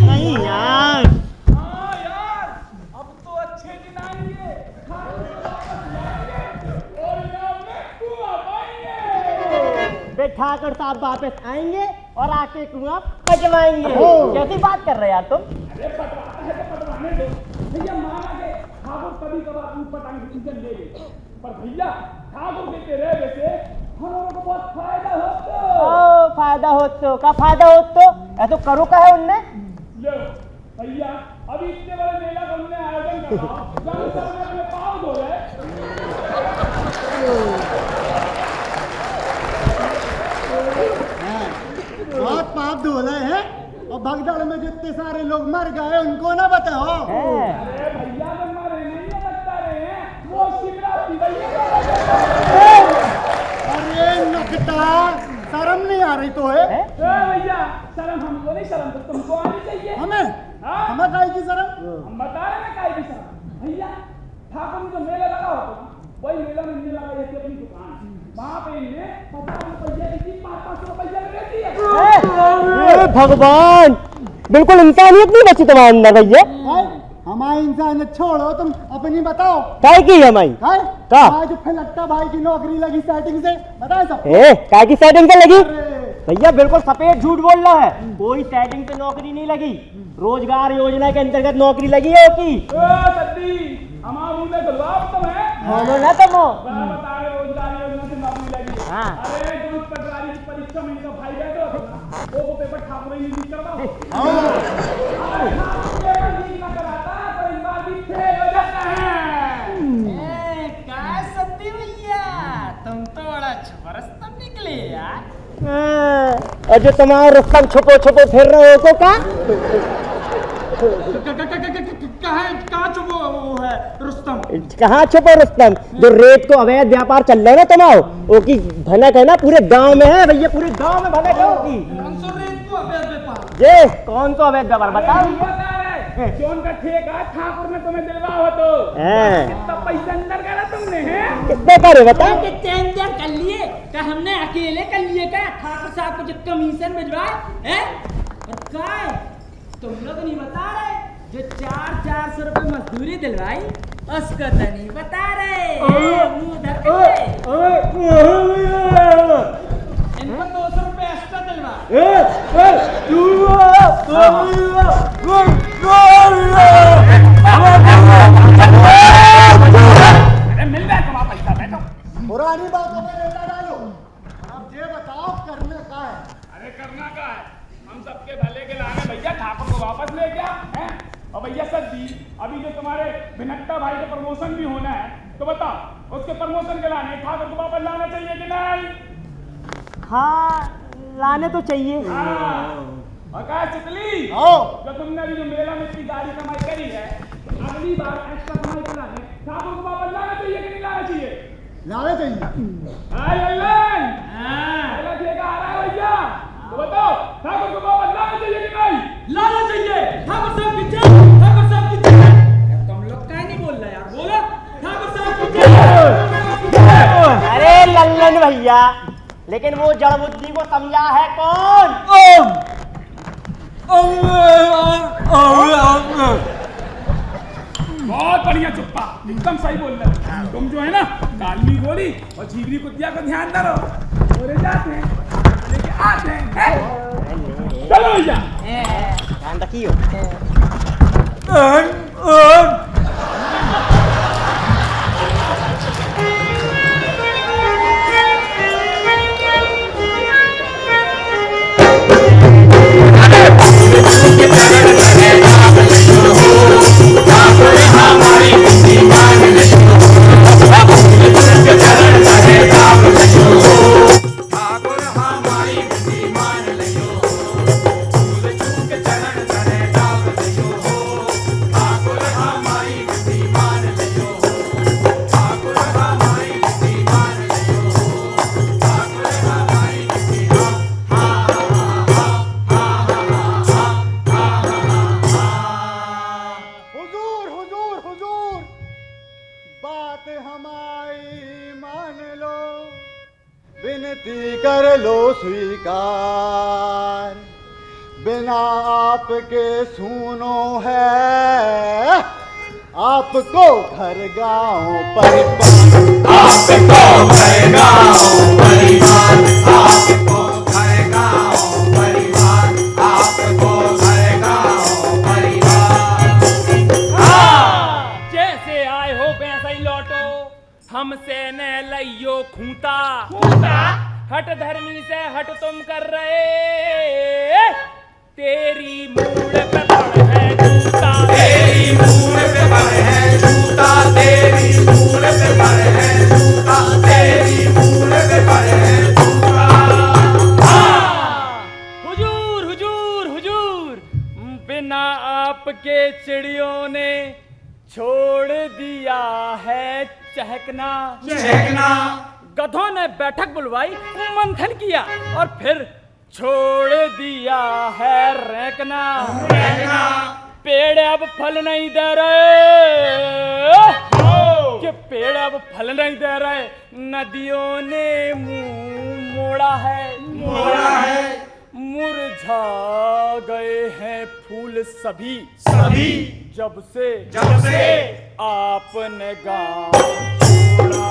नहीं यार, हाँ यार, अब तो अच्छे दिन आएंगे, और इनाम में कुआं पाएंगे। बे ठाकुर साहब वापस आएंगे और आके कुआं पटवाएंगे। कैसी बात कर रहे यार तुम? अरे पटवाता है तो पटवाने दो भैया, माना के ठाकुर कभी कभार ऊपर टांग डिसीजन ले गए, पर भैया ठाकुर के रहने से हम लोगों को बहुत फायदा होता। ओ फायदा हो तो का फायदा हो तो ऐसा करो का है उनने। लो भैया, अभी इतने बड़े मेला का उन्होंने आयोजन करा, जब सब अपने पाँव धो रहे। बहुत पाप धो रहे हैं, और भगदड़ में जितने सारे लोग मर गए उनको ना बताओ। अरे भैया जब मारे नहीं है, बता रहे हैं वो शिवरात्रि भैया। अरे नकटा, शर्म नहीं आ रही तो है? भैया शर्म हमको नहीं, शर्म तो तुमको आनी चाहिए। हमें? हाँ? हमें काहे की शर्म? हम बता रहे हैं काहे की शर्म। भैया ठाकुर में जो मेला लगा होता है, वही मेला में इन्हें लगा ये अपनी दुकान, वहाँ पे इन्हें 50 रुपया की चीज 500 रुपया में देती है। अरे भगवान, बिल्कुल इंसानियत नहीं बची तुम्हारे अंदर भैया। हमारी इंसानियत छोड़ो, तुम अपनी बताओ। काय की है हमारी? का? जो फिलट्टा भाई की नौकरी लगी सेटिंग से, बताए सब? काय की सेटिंग से लगी? अरे भैया बिल्कुल सफेद झूठ बोल रहा है, कोई सेटिंग पे नौकरी नहीं लगी, रोजगार योजना के अंतर्गत नौकरी लगी है की। हमारे में गुलाब तुम है बोलो ना तुम। बता रहे रोजगार योजना से नौकरी लगी। हाँ। अरे जो पटवारी की परीक्षा में तो भाई बैठो वो पेपर ठाकुर ही लीक करवाओ। पेपर लीक ना कराता तो इस बार भी फेल हो जाता है। क्या सत्ती भैया, तुम तो बड़ा जबरदस्त निकले यार। और जो तुम्हारा रुस्तम छुपो छुपो फिर रहे हो तो क्या? कहाँ छुपो वो है रुस्तम? कहाँ छुपो रुस्तम? जो रेत को अवैध व्यापार चल रहा है ना तुम्हारा, वो की भनक है ना पूरे गांव में है भैया, पूरे गांव में भनक है की। कौन सा रेत को अवैध व्यापार? ये कौन सा अवैध व्यापार बताओ? जोन का ठेका ठाकुर ने तुम्हें दिलवा हो तो कितना पैसा अंदर करा तुमने हैं? कितने करे बताओ? टेंडर कर लिए क्या? हमने अकेले कर लिए क्या? ठाकुर साहब को जो कमीशन भिजवाए हैं? और क्या है तुम लोग नहीं बता रहे? जो 400 रुपए मजदूरी दिलवाई उसको तो नहीं बता रहे। मुंह धर के इनको 200 रुपए एक्स्ट्रा दिलवा। मिल जाए तुम्हारा पैसा बैठो। पुरानी बातों में लेना डालो, अब ये बताओ करने का है। अरे करना का है, हम सबके भले के लाने भैया ठाकुर को वापस ले गया है। और भैया सदी अभी जो तुम्हारे भिनकता भाई का प्रमोशन भी होना है तो बताओ उसके प्रमोशन के लाने ठाकुर को वापस लाना चाहिए कि नहीं? हाँ लाने तो चाहिए। और कहा चितली जो तुमने अभी जो मेला में इतनी गाड़ी कमाई करी है, अगली बार एक्स्ट्रा कमाई के लाने ठाकुर को वापस लाना चाहिए कि नहीं लाना चाहिए? लाना चाहिए। लल्लन पहला ठेका आ रहा है भैया, तो बताओ ठाकुर को वापस लाना चाहिए कि नहीं? लाना चाहिए। ठाकुर साहब की जय, ठाकुर साहब की जय। तुम लोग क्या नहीं बोल रहे यार? बोलो ठाकुर साहब की जय। अरे लल्लन भैया, लेकिन वो जड़ बुद्धि को समझा है कौन? बहुत बढ़िया चुप्पा, एकदम सही बोल रहे हो। तुम जो है ना काली गोली और झीबरी कुतिया को ध्यान न रहो, बोले जाते हैं लेके आते हैं। चलो भैया ध्यान रखियो। स्वीकार, बिना आपके सुनो है, आपको घर गांव परिवार, आपको घर गांव परिवार, आपको घर गांव परिवार, आपको घर गांव परिवार। जैसे आए हो वैसे ही लौटो, हमसे न लइयो खूंटा। हट धर्मी से हट तुम कर रहे, तेरी मूड पे पड़ है जूता, तेरी मूड पे पड़ है जूता, तेरी मूड पे पड़ है जूता, तेरी मूड पे पड़ है जूता। हुजूर हुजूर हुजूर, बिना आपके चिड़ियों ने छोड़ दिया है चहकना। चहकना। गधों ने बैठक बुलवाई, मंथन किया और फिर छोड़ दिया है रेंकना। पेड़ अब फल नहीं दे रहे, कि पेड़ अब फल नहीं दे रहे, नदियों ने मुंह मोड़ा है, मुरझा गए हैं फूल सभी जब से आपने गाँव छोड़ा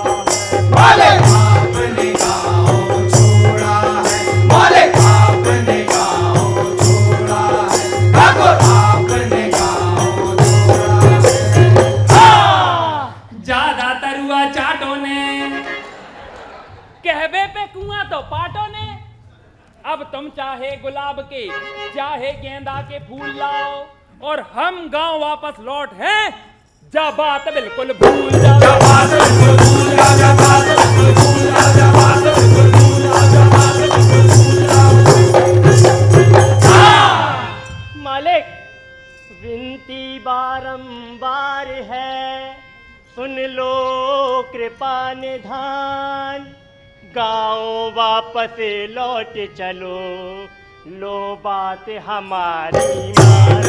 है। आपने गाँव छोड़ा है, चाहे गेंदा के फूल लाओ, और हम गांव वापस लौट हैं, जा बात बिल्कुल भूल जा, जा बात बिल्कुल भूल जा, जा बात बिल्कुल भूल जा, जा बात बिल्कुल भूल जा, जा बात बिल्कुल भूल जा। मालिक, विनती बारंबार है, सुन लो कृपा निधान, गाँव वापस लौट चलो, लो बात हमारी मान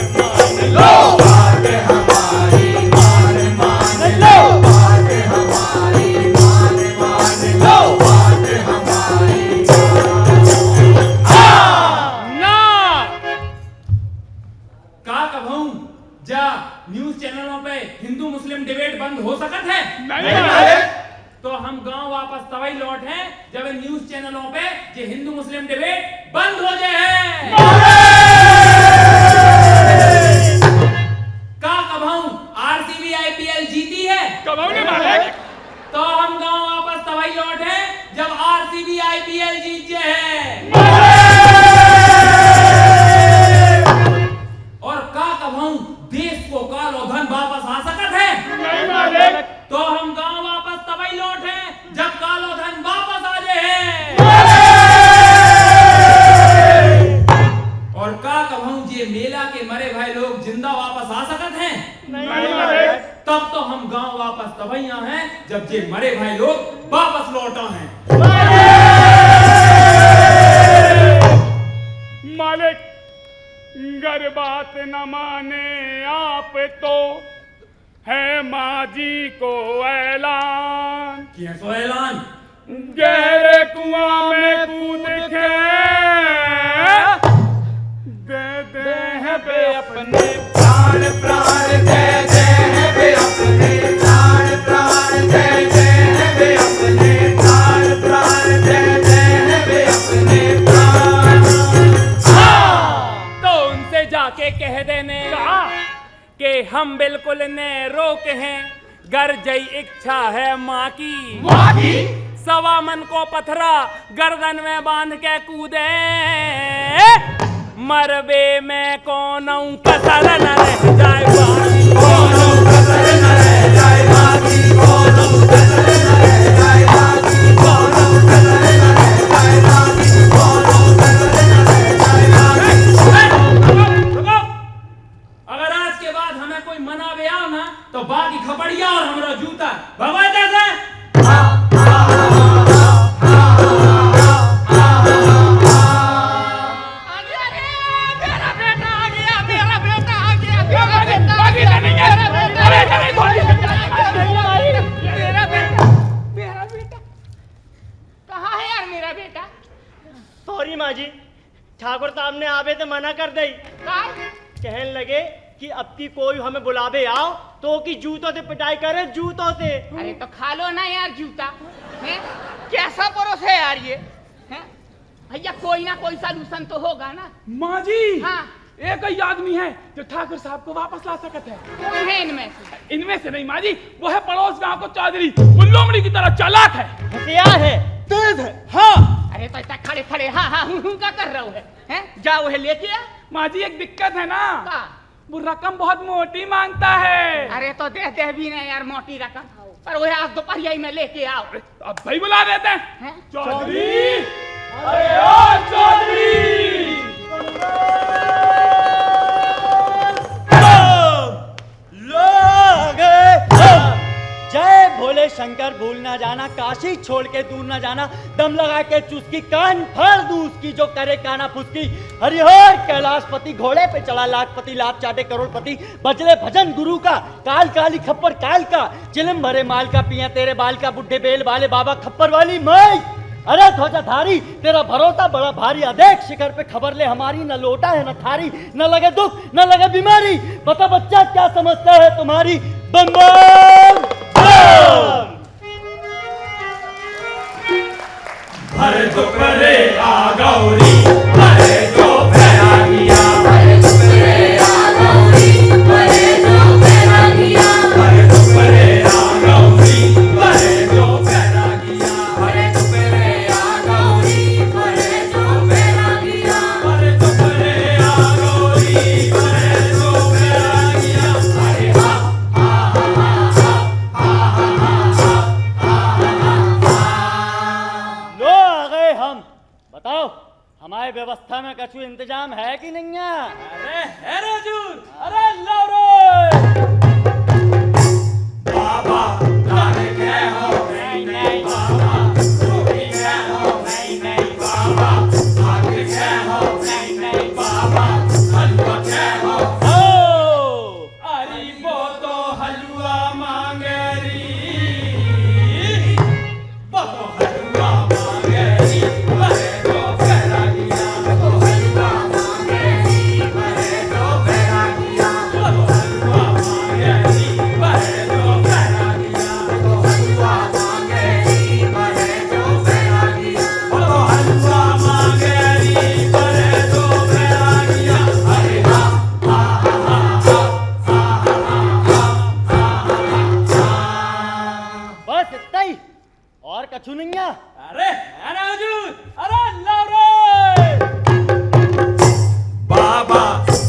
लो, बात हमारी मान लो, बात हमारी मान लो, बात हमारी ना का कहूं, जा न्यूज चैनलों पे हिंदू मुस्लिम डिबेट बंद हो सकत है? नहीं। तो हम गांव वापस तभी लौट हैं जब न्यूज चैनलों पे ये हिंदू मुस्लिम डिबेट बंद हो जाए। का कभाऊं आरसीबी आईपीएल जीती है? कभाऊ ने मारे। तो हम गांव वापस तभी लौट हैं जब आरसीबी आईपीएल जीत जाए। और का कभाऊं देश को काल और धन वापस आ सकत है? नहीं मारे। तो हम गांव वापस तभी लौटे जब कालो धन वापस आ जाए। और का कहूं ये मेला के मरे भाई लोग जिंदा वापस आ सकत हैं? नहीं। तब तो हम गांव वापस तभी हैं जब ये मरे भाई लोग वापस लौटा हैं। मालिक, गर बात न माने आप तो है माजी को ऐलान, क्या सो ऐलान? गहरे कुआं में कूद के दे दे हैं बे अपने प्राण, प्राण दे दे हैं बे अपने प्राण, प्राण दे दे हैं बे अपने प्राण, प्राण दे दे हैं बे अपने प्राण। तो उनसे जाके कह देने कि हम बिल्कुल ने रोक हैं, गर जई इच्छा है माँ की, सवा मन को पथरा गर्दन में बांध के कूदे, मरबे में कौन कसर न रह जाए बाकी, कौन कसर न रह जाए बाकी, कौन कसर न रह जाए बाकी, कौन कसर न रह जाए बाकी, कौन कसर न रह जाए बाकी। अगर आज के बाद हमें कोई मनावे आओ ना तो बाकी खपड़िया और हमारा जूता भगवान जैसे। सॉरी माँ जी, ठाकुर साहब ने आवे तो मना कर दई, कहने लगे कि अब की कोई हमें बुलावे आओ तो कि जूतों से पिटाई करे, जूतों से। अरे तो खा लो ना यार जूता, हैं? कैसा परोस है यार ये, हैं? भैया कोई ना कोई सलूशन तो होगा ना। माँ जी, हाँ। एक ही आदमी है जो ठाकुर साहब को वापस ला सकते है। कौन है इनमें से? इनमें से नहीं माँ जी, वो है पड़ोस गांव को चौधरी, वो लोमड़ी की तरह चालाक है, होशियार है, तेज है। हाँ। अरे तो इतना खड़े खड़े हाँ हाँ क्या कर रहे हो हैं? जाओ है लेके आ। माँ जी एक दिक्कत है ना, का? वो रकम बहुत मोटी मांगता है। अरे तो दे भी ना यार मोटी रकम, पर वो आज दोपहर में लेके आओ। अब भाई बुला देते हैं। हैं? चौधरी, अरे ओ चौधरी, जय भोले शंकर, भूल ना जाना, काशी छोड़ के दूर ना जाना, दम लगा के चुस्की, कान फाड़ दूं उसकी जो करे काना फुसकी, हरिहर कैलाशपति, घोड़े पे चढ़ा लाखपति, लाभ चाटे करोड़पति, बजले भजन गुरु का, काल काली खप्पर काल का, चिलम भरे माल का, पिया तेरे बाल का, बुड्ढे बेल वाले बाबा खप्पर वाली माई, अरे ध्वजाधारी तेरा भरोसा बड़ा भारी, अदेख शिखर पे खबर ले हमारी, न लोटा है न थारी, न लगे दुख न लगे बीमारी, बता बच्चा क्या समस्या है तुम्हारी, बम बम बम। हर जो करे आ गौरी, हरे जो बैरागिया, हरे जो करे आ गौरी, हरे जो बैरागिया, हरे जो करे आ गौरी, हरे जो बैरागिया, हरे जो करे आ गौरी, हरे जो बैरागिया, हरे जो करे नैया? अरे है रे हजूर, अरे लाओ रे। बाबा दाने के हो नहीं नहीं बाबा, रोटी के हो नहीं नहीं बाबा, भात के हो नहीं नहीं बाबा, हलवा के हो। ओ अरे वो तो हलवा मांगे री, वो तो हलवा मांगे री, बरे तो फेरा दिया, वो तो हलवा मांगे री, बरे तो फेरा दिया, वो तो हलवा मांगे री, बरे तो फेरा दिया, वो तो हलवा मांगे री, बरे तो फेरा दिया, वो तो हलवा मांगे री, बरे तो फेरा दिया। अरे हा हा हा हा बस इतना ही, और कछु नैया? अरे है ना हजूर, अरे लाओ रे। बाबा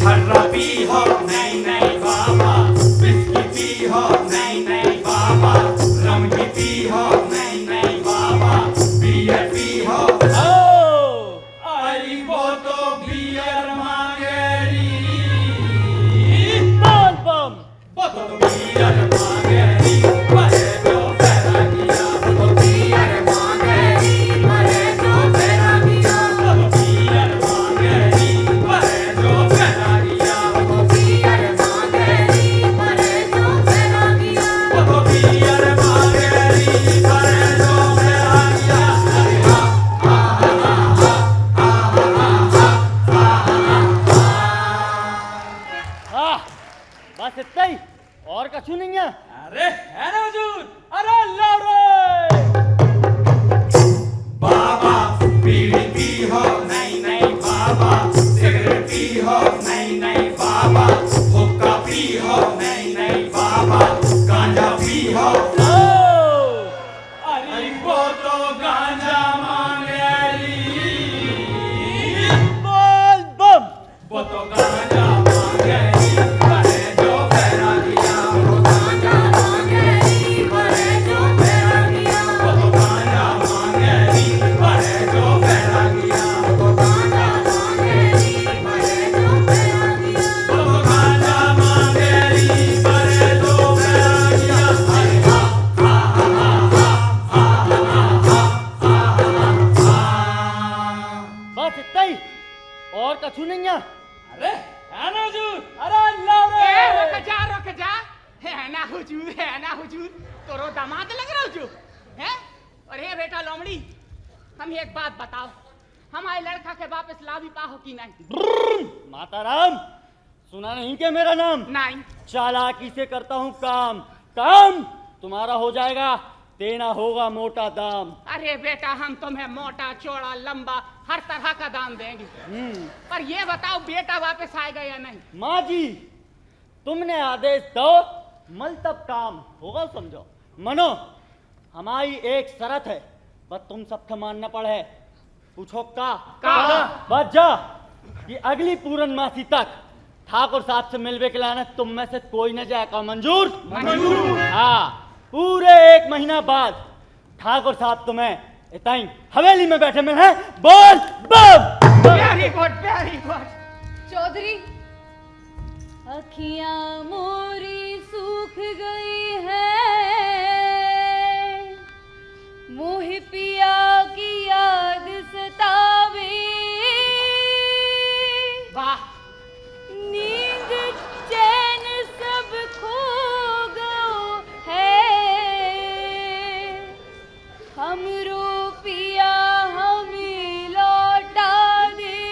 हर्रा पी हो नहीं नहीं बाबा, विस्की पी हो नहीं नहीं बाबा, रम की पी हो नहीं नहीं बाबा, बियर पी हो। ओ अरे वो तो बियर मांगे री, बोल बम। वो तो बियर मांगे री, बरे तो फेरा दिया, वो तो बियर मांगे री, बरे तो फेरा दिया, वो तो बियर मांगे री, बरे तो फेरा दिया, वो तो बियर मांगे री, बरे तो फेरा दिया, वो तो बियर मांगे री, बरे तो फेरा दिया। अरे हा हा हा हाँ, बस इतना ही, और कछु नैया? अरे है ना हजूर, अरे लाओ रे। बाबा बीड़ी पी हो नहीं नहीं बाबा, सिगरेट पी हो नहीं नहीं बाबा, हुक्का पी हो नहीं नहीं बाबा, गांजा पी हो। ओ अरे वो तो गांजा मांगे री, बोल बम। वो तो गांजा मांगे री, बरे जो फेरा दिया, वो गांजा मांगे री, बरे जो फेरा दिया, वो तो गांजा मांगे री, बरे जो फेरा दिया, वो गांजा मांगे री, बरे जो फेरा दिया, वो गांजा मांगे री, बरे जो फेरा दिया। अरे हा हा हा हा। बस इतना ही, और कछु नैया? अरे है ना हजूर, अरे लाओ रे। रुक जा है ना हुजूर, तोरो दामाद लग रहा हुजूर है। और हे बेटा लोमड़ी, हम एक बात बताओ, हमारे लड़का के बाप इस्लामी पा हो कि नहीं? माता राम, सुना नहीं क्या मेरा नाम? नहीं। चालाकी से करता हूँ काम, काम तुम्हारा हो जाएगा, देना होगा मोटा दाम। अरे बेटा, हम तुम्हें मोटा चौड़ा लंबा हर तरह का दाम देंगे, पर ये बताओ बेटा वापस आएगा या नहीं? माँ जी, तुमने आदेश दो, मल तब काम होगा, समझो। मनो, हमारी एक शरत है, बस तुम सबका मानना पड़े। पूछो का? बस जा कि अगली पूर्णमासी तक ठाकुर साहब से मिलवे के लाना तुम में से कोई न जाएगा। मंजूर? मंजूर। हाँ, पूरे 1 महीना बाद ठाकुर साहब तुम्हें इताई हवेली में बैठे मिल हैं। बोल बम। Very good. चौधरी, अखियां मोरी सूख गई है, मोह पिया की याद सतावे, वाह, नींद चैन सब खो गयो है, हमरो पिया हमें लौटा दे।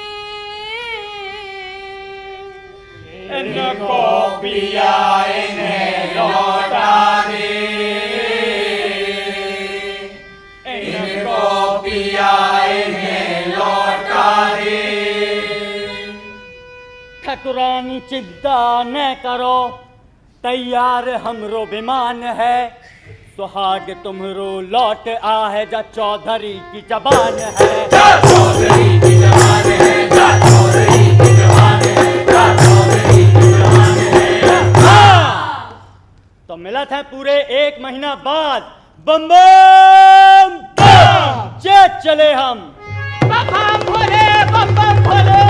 इनको पिया इन्हें लौटा दे, इनको पिया इन्हें लौटा दे। ठकुरानी चिंता न करो, तैयार हमरो विमान है, सुहाग तुमरो लौट आ है, जा चौधरी की जबान है। जा चौधरी की जबान है, जा चौधरी की जबान है, जा चौधरी की जबान है। हाँ! तो मिला था पूरे 1 महीना बाद, बम बम बम, चले हम। बम बम भोले, बम बम भोले।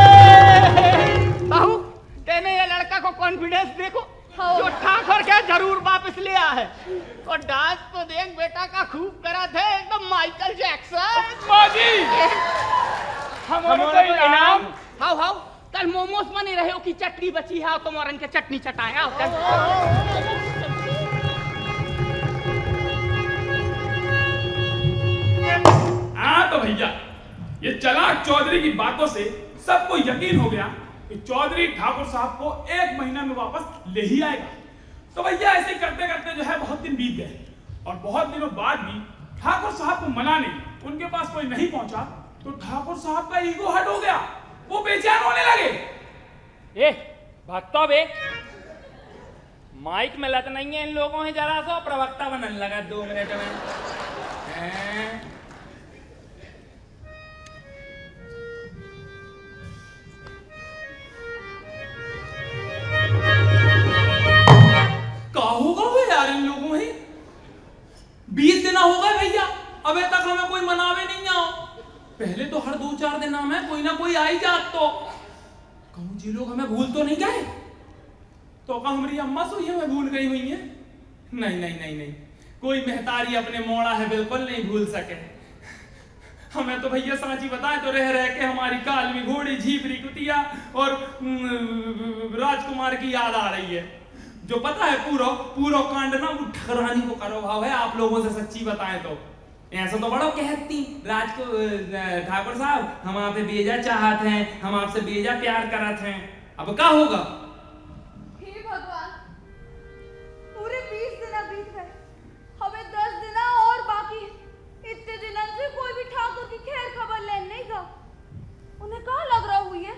हमारे को इनाम। हाउ हाउ कल मोमोस बने रहे हो कि चटनी बची है, तुम और इनके चटनी चटाए आओ कल। हाँ तो भैया ये चलाक चौधरी की बातों से सबको यकीन हो गया कि चौधरी ठाकुर साहब को 1 महीना में वापस ले ही आएगा। तो भैया ऐसे करते करते जो है बहुत दिन बीत गए और बहुत दिनों बाद भी ठाकुर साहब को मनाने उनके पास कोई नहीं पहुंचा तो ठाकुर साहब का ईगो हट हो गया, वो बेचैन होने लगे। ए भक्तो बे माइक में लत नहीं है इन लोगों है, जरा सा प्रवक्ता बनने लगा 2 मिनट में। क्या होगा वो यार इन लोगों है? 20 दिन हो गए भैया, अबे तक हमें कोई मनावे नहीं आओ। पहले तो हर 2-4 दिन में कोई ना कोई आई जात तो कहूँ जी लोग हमें भूल तो नहीं गए। तो का हमारी अम्मा सो हमें भूल गई हुई है? नहीं नहीं नहीं नहीं, कोई मेहतारी अपने मोड़ा है बिल्कुल नहीं भूल सके। हमें तो भैया सांची बताए तो रह रह के हमारी कालवी घोड़ी, झीपरी, कुतिया और राजकुमार की याद आ रही है। जो पता है पूरा कांड ना वो ठगरानी को करो भाव है। आप लोगों से सच्ची बताएं तो ऐसा तो बड़ा कहती राज को ठाकुर साहब हम आप बेजा चाहते हैं, हम आपसे बेजा प्यार करते हैं। अब क्या होगा? हे भगवान, पूरे 20 दिन बीत गए, हमें 10 दिन और बाकी है। इतने दिनों से कोई भी ठाकुर की खैर खबर लेने नहीं गया। उन्हें कहाँ लग रहा हुई है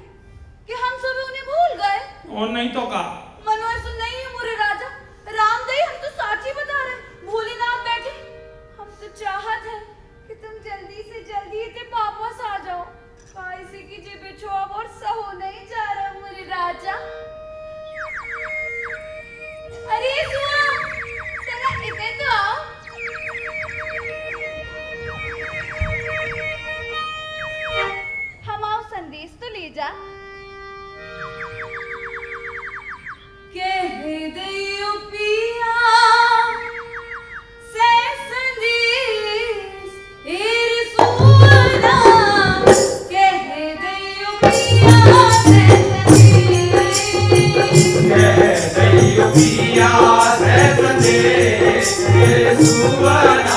कि हम सभी उन्हें भूल गए? और नहीं तो का मनो ऐसा नहीं है मोरे राजा रामदई, हम तो साची बता रहे, भूले ना आप बैठे। हम तो चाहत है कि तुम जल्दी से जल्दी इतने वापस आ जाओ। कैसे की जे बिछो अब और सहो नहीं जा रहा मोरे राजा। अरे सुआ तेरा इतने तो आओ। हम आओ संदेश तो ले जा। कह दियो पिया से संदेश एर सुना, कह दियो पिया से संदेश, कह दियो पिया से संदेश एर सुना,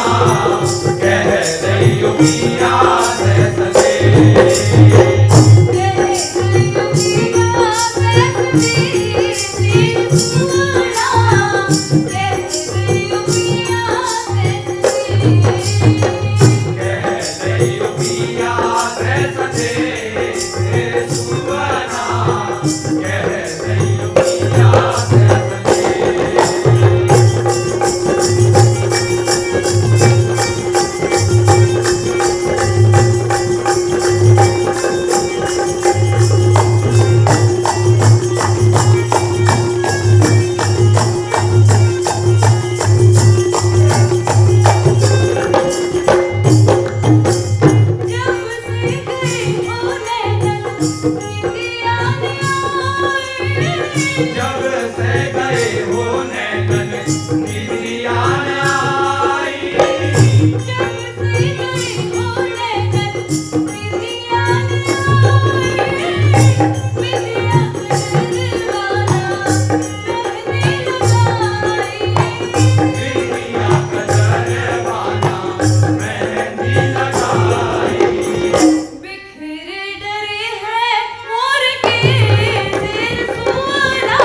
कह दियो पिया से संदेश, कह दियो पिया से संदेश बिखर डरे हैं मोर के सिर सुना।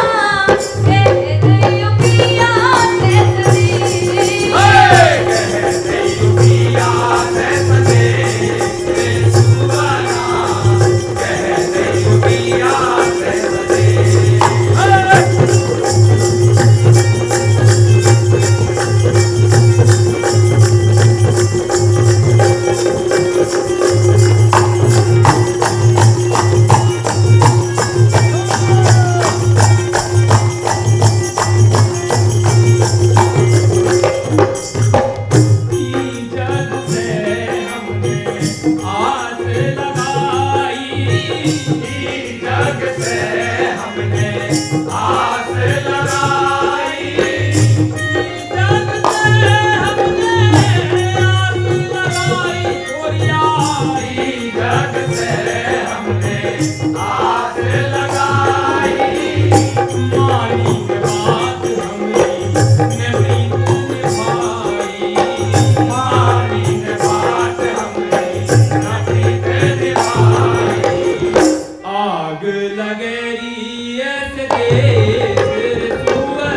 गैरी ऐसे देश सुवना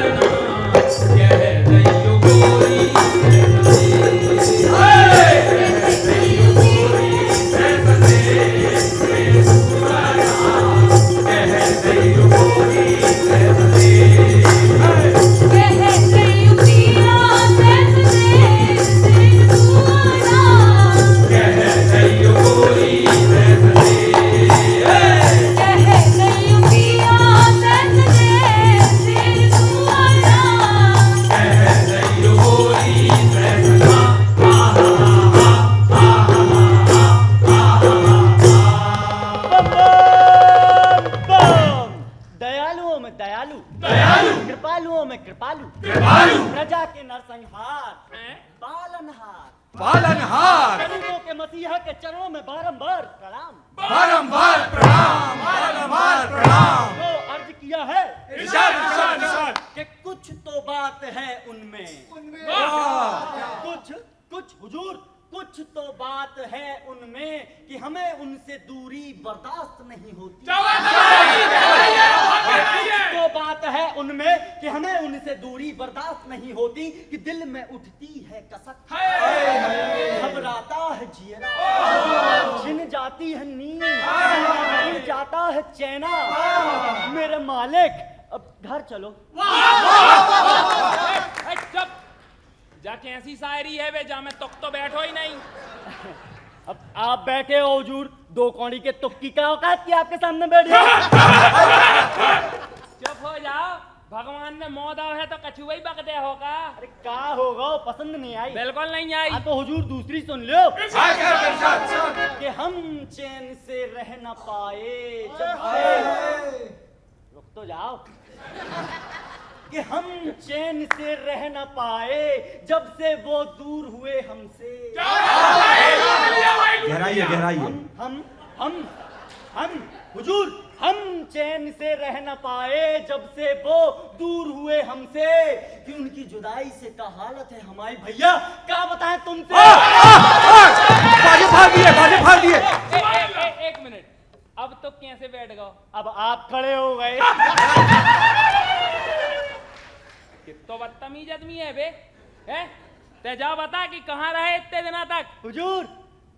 कह दैयो गोरी दयालुओं में दयालु, कृपालुओं में कृपालु, प्रजा के नरसंहार, पालनहार, गरीबों के मसीहा के चरणों में बारंबार प्रणाम, तो अर्ज किया है कि कुछ तो बात है उनमें, कुछ हुजूर, कुछ तो बात है उनमें कि हमें उनसे दूरी बर्दाश्त नहीं होती। कुछ तो बात है उनमें कि हमें उनसे दूरी बर्दाश्त नहीं होती कि दिल में उठती है कसक, घबराता है जियरा, छिन जाती है नींद, उड़ जाता है चैना। मेरे मालिक अब घर चलो। चुप, जाके ऐसी शायरी है वे जा में तुक तो बैठो ही नहीं। अब आप बैठे हो हुजूर, दो कौड़ी के तुक की क्या औकात की आपके सामने बैठ जाओ। चुप हो जाओ, भगवान ने मौत आओ है तो कछुआ ही बकते होगा। अरे क्या होगा, पसंद नहीं आई? बिल्कुल नहीं आई। हाँ तो हुजूर दूसरी सुन लो कि हम चैन से रह न पाए जब से, रुक तो जाओ, कि हम चैन से रह न पाए जब से वो दूर हुए हमसे। गहराई है। हम हुजूर, हम चैन से रह न पाए जब से वो दूर हुए हमसे, कि उनकी जुदाई से क्या हालत है हमारी भैया, क्या बताएं तुमसे। भाग दिए। एक मिनट, अब तो कैसे बैठ गए? अब आप खड़े हो गए। तो बदतमीज आदमी है बे, हैं? ते जा बता कि कहाँ रहे इतने दिनों तक?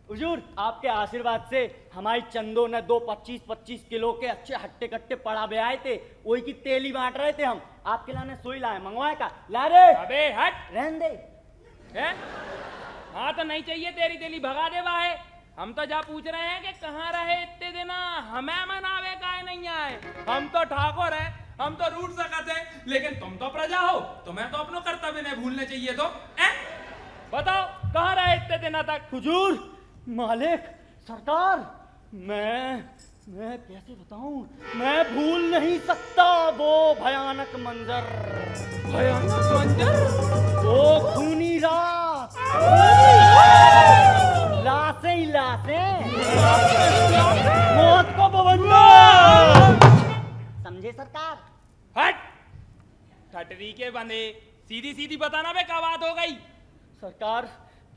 हुजूर आपके आशीर्वाद से हमारी चंदों ने 25 किलो के अच्छे हट्टे कट्टे पड़ा बे आए थे, वही की तेली बांट रहे थे हम। आपके लाने सोई लाए, मंगवाए का ला रे। अबे हट, रहन दे। हैं? हाँ तो नहीं चाहिए तेरी तेली, भगा दे वाहे। हम तो जा पूछ रहे हैं कि कहाँ रहे इतने दिन, हमें मनावे का नहीं आए। हम तो ठाकुर है, हम तो रूठ सकते हैं, लेकिन तुम तो प्रजा हो, तुम्हें तो अपनो कर्तव्य नहीं भूलने चाहिए। तो बताओ कहाँ रहे इतने दिनों तक? हुजूर, मालिक, सरकार, मैं कैसे बताऊं, मैं भूल नहीं सकता वो भयानक मंजर, वो खूनी रात, लाशें ही लाशें, मौत को बवंडर, समझे सरकार? हट, ठटरी के बंदे, सीधी सीधी बताना बे क्या बात हो गई? सरकार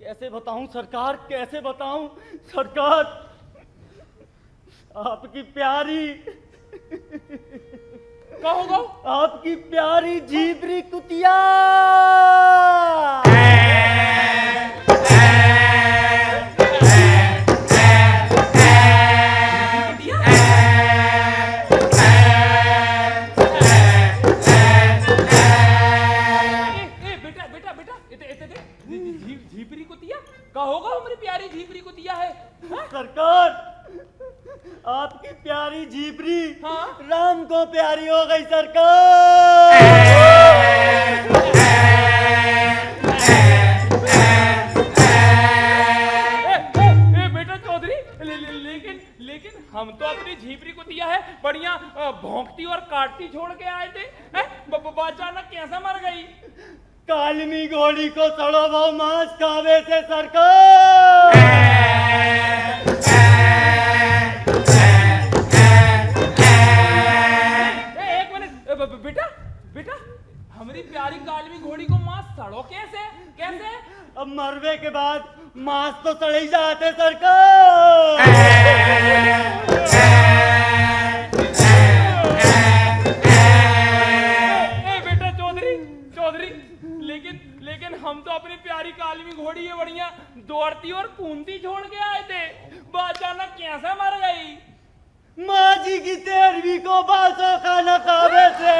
कैसे बताऊं, सरकार कैसे बताऊं, सरकार आपकी प्यारी, कहोगो आपकी प्यारी झीबरी कुतिया। झीपरी कुतिया कहोगा, हमारी प्यारी झीपरी कुतिया है। सरकार आपकी प्यारी झीपरी हाँ? राम को प्यारी हो गई सरकार। बेटा चौधरी, लेकिन हम तो अपनी झीपरी कुतिया है बढ़िया भौंकती और काटती छोड़ के आए थे, अचानक कैसे मर गई? कालमी घोड़ी को सड़ो भाव मांस खावे से सरकार। एक मिनट बेटा, हमारी प्यारी कालमी घोड़ी को मांस सड़ो कैसे? अब मरवे के बाद मांस तो सड़े ही जाते सरकार। कैसे मर गई? माँ जी की 13वीं को बासों का नकाबे से।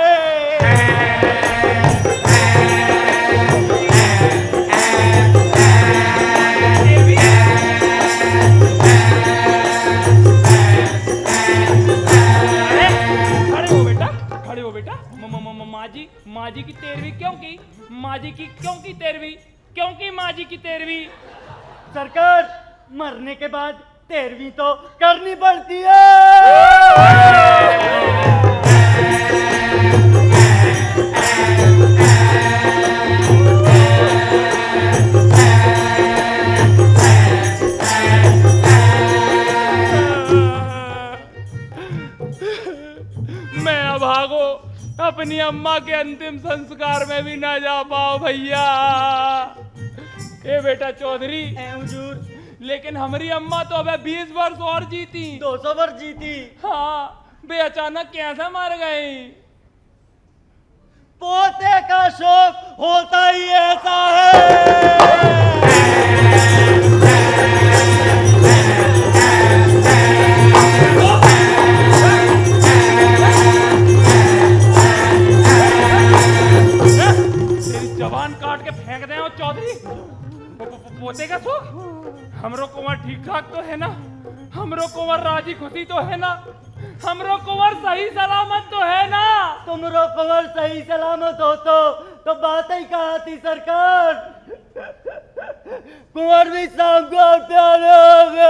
खड़े हो बेटा। माँ जी की 13वीं क्यों की? माँ जी की क्यों की 13वीं? क्यों की माँ जी की 13वीं? सरकार, मरने के बाद 13वीं तो करनी पड़ती है। मैं अभागो अपनी अम्मा के अंतिम संस्कार में भी ना जा पाओ भैया। ए बेटा चौधरी, हुजूर, लेकिन हमारी अम्मा तो अब 20 वर्ष और जीती। 200 वर्ष जीती। हाँ, बे अचानक कैसे मर गई? पोते का शौक होता ही ऐसा है। जवान काट के फेंक दे चौधरी। पोते का शौक? हमरो कुंवर ठीक ठाक तो है ना? हमरो कुंवर राजी खुशी तो है ना? हमरो कुंवर सही सलामत तो है ना? तुमरो कुंवर सही सलामत हो तो बात ही कहा थी सरकार। कुंवर भी शाम को प्यारे हो गए।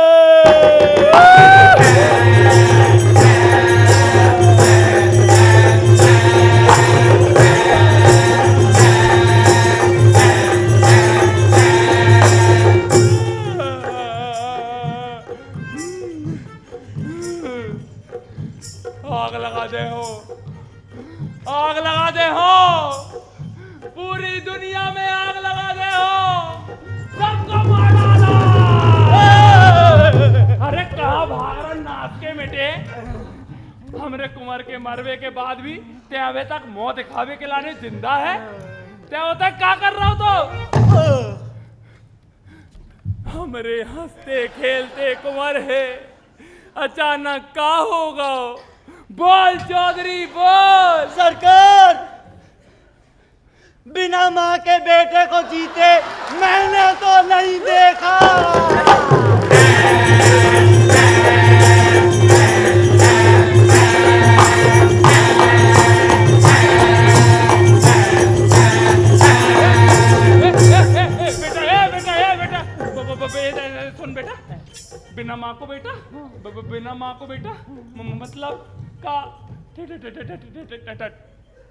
आग लगा दे हो, आग लगा दे हो, पूरी दुनिया में आग लगा दे हो, सबको मार डालो। अरे कहाँ भाग रहा नाच के बेटे? हमरे कुंवर के मरवे के बाद भी ते अबे तक मौत दिखावे के लाने जिंदा है। ते तक क्या कर रहा हो तो? हमरे हंसते खेलते कुंवर है, अचानक क्या होगा? बोल चौधरी बोल। सरकार, बिना माँ के बेटे को जीते मैंने तो नहीं देखा। बेटा सुन बेटा, बिना माँ को बेटा, बिना माँ को बेटा मतलब का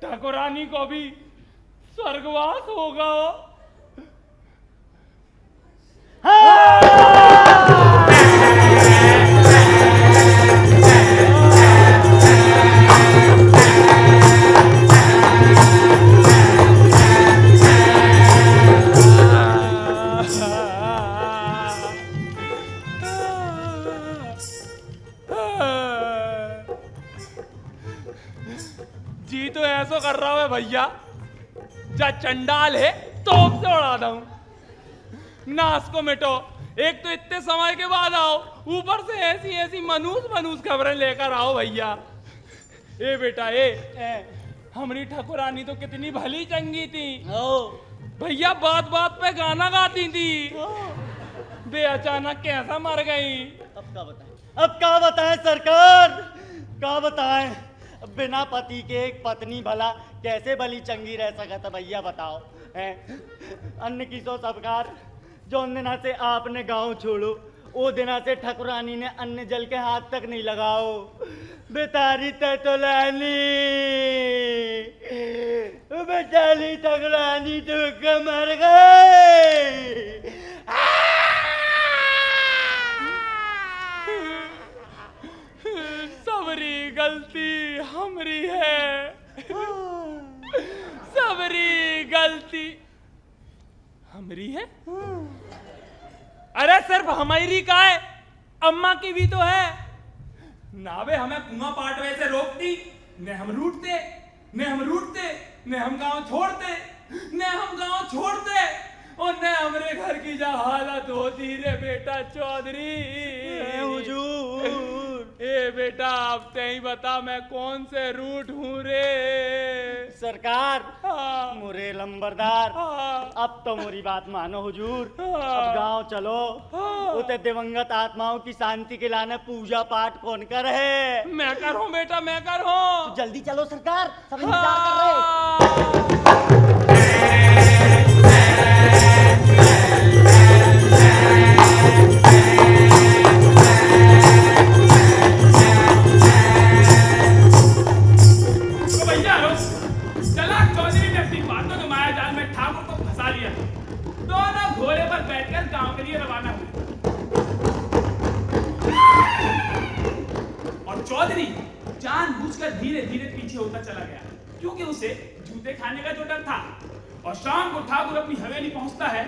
ठाकुरानी को भी स्वर्गवास होगा। जी तो ऐसा कर रहा है भैया, जा चंडाल है तोप से उड़ा दूं। नास को मिटो, एक तो इतने समय के बाद आओ, ऊपर से ऐसी ऐसी मनूस खबरें लेकर आओ भैया। ए बेटा हमारी ठाकुरानी तो कितनी भली चंगी थी भैया, बात बात पे गाना गाती थी। बे अचानक कैसा मर गई? अब क्या बताएं सरकार, क्या बताएं? बिना पति के एक पत्नी भला कैसे भली चंगी रह सकता भैया बताओ? अन्य की सो सबकार, जो दिना से आपने गांव छोड़ो वो दिना से ठाकुरानी ने अन्न जल के हाथ तक नहीं लगाओ। बेचारी तो लानी, बेचारी ठाकुरानी तो मर गए। सबरी गलती हमरी है, सबरी गलती हमरी है। अरे सिर्फ हमारी का है, अम्मा की भी तो है ना। वे हमें कुआं पाटवे से रोकती, ने हम रूठते, ने हम गांव छोड़ते, उन्हें हमरे घर की जा हालत होती रे बेटा चौधरी। हुजूर ए बेटा अब ते ही बता मैं कौन से रूट हूँ रे। सरकार हाँ, मुरे लंबरदार हाँ, अब तो मेरी बात मानो हुजूर। हाँ। अब गांव चलो। हाँ। उते दिवंगत आत्माओं की शांति के लाने पूजा पाठ कौन कर है। मैं कर हूँ बेटा मैं कर हूँ। जल्दी चलो सरकार, सब इंतजार कर रहे हैं। तो भैया चला चौधरी ने अपनी बातों के माया जाल में ठाकुर को फंसा लिया। दोनों घोड़े पर बैठकर गांव के लिए रवाना हुए और चौधरी जानबूझकर धीरे धीरे पीछे होता चला गया क्योंकि उसे जूते खाने का जो डर था। और शाम को ठाकुर अपनी हवेली पहुंचता है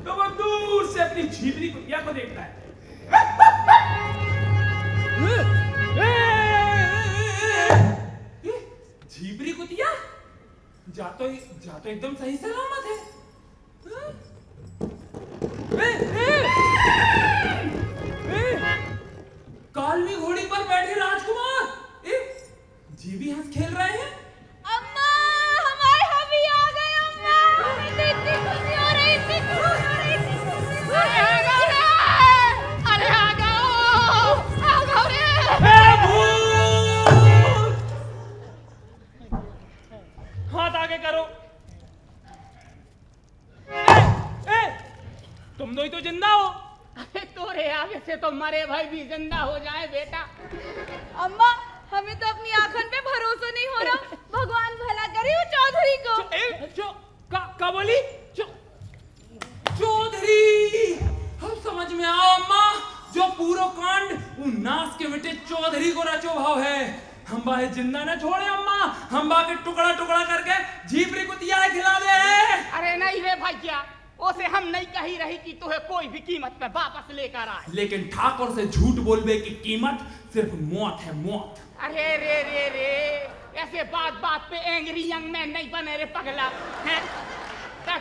तो वो दूर से अपनी झीपरी कुतिया को देखता है। झीपरी कुतिया जा तो एकदम सही सलामत है। कालवी घोड़ी पर बैठे राजकुमार जीवी हंस खेल रहे हैं। अम्मा हमारे हबी आ गए अम्मा। हमें इतनी खुशी हो रही, इतनी खुशी हो रही, इतनी खुशी हो रही। अरे आ जाओ रे। हाथ आगे करो। तुम दो ही तो जिंदा हो। अरे तोरे आगे से तो मरे भाई भी जिंदा हो जाए बेटा। अम्मा हमें तो अपनी आंखन पे भरोसा नहीं हो रहा। भगवान भला करे वो चौधरी को। का बोली चौधरी। हम समझ में आओ अम्मा जो पूरो कांड वो नास के बेटे चौधरी को रचो भाव है। हम बाहे जिंदा न छोड़े अम्मा, हम बाके टुकड़ा टुकड़ा करके झीपरी कुतिया खिला दे। अरे नहीं रे भैया, उसे हम नहीं कही रही कि तुम्हें कोई भी कीमत पे वापस लेकर आए। लेकिन ठाकुर से झूठ बोलबे की कीमत सिर्फ मौत है, मौत। अरे रे रे रे ऐसे बात बात पे एंग्री यंग मैन नहीं बने रे पगला है।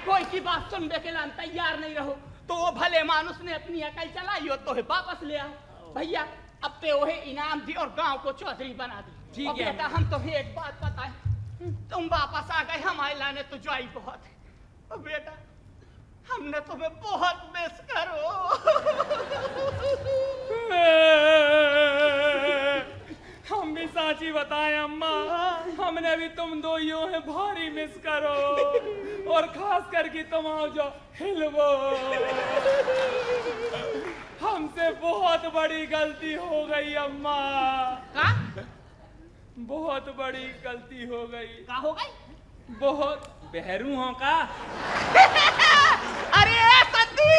कोई की बात सुनने के लिए तैयार नहीं रहो तो वो भले मानुस ने अपनी अकल चलाई हो तो वापस ले आओ। भैया अब ते वही इनाम दी और गांव को चौधरी बना दी। ठीक और है। बेटा हम तुम्हें एक बात बताएं, तुम वापस आ गए हमारे लाने तो जाई बहुत है। और बेटा हमने तुम्हें बहुत मिस करो। हम भी साची बताएं अम्मा, हमने भी तुम दो यो है भारी मिस करो और खास करके तुम आओ जो हिलवो। हमसे बहुत बड़ी गलती हो गई अम्मा। का? बहुत बड़ी गलती हो गई। का हो गई? बहुत बहरू हो का। अरे सती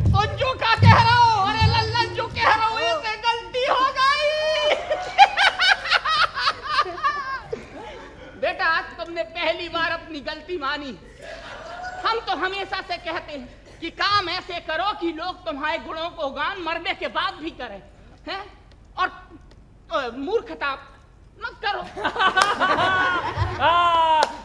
तुम जो का कह रहा हो, अरे लल्लन जो कह रहा हो ये गलती हो गई। बेटा आज तुमने पहली बार अपनी गलती मानी। हम तो हमेशा से कहते हैं कि काम ऐसे करो कि लोग तुम्हारे गुणों को गान मरने के बाद भी करें, हैं? और मूर्खता मत करो।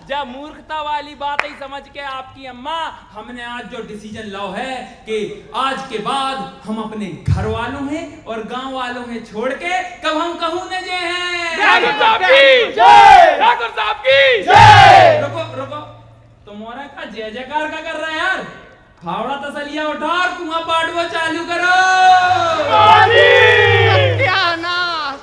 जब मूर्खता वाली बात ही समझ के आपकी अम्मा हमने आज जो डिसीजन लो है कि आज के बाद हम अपने घर वालों हैं और गांव वालों हैं छोड़ के कब हम कहूं न जे हैं। ठाकुर साहब की जय, ठाकुर साहब की जय। रुको रुको, तुम्हारा का जय जयकार का कर रहा है यार। फावड़ा तसलिया उठा और कुआं पाड़वा चालू करो। सत्यानाश।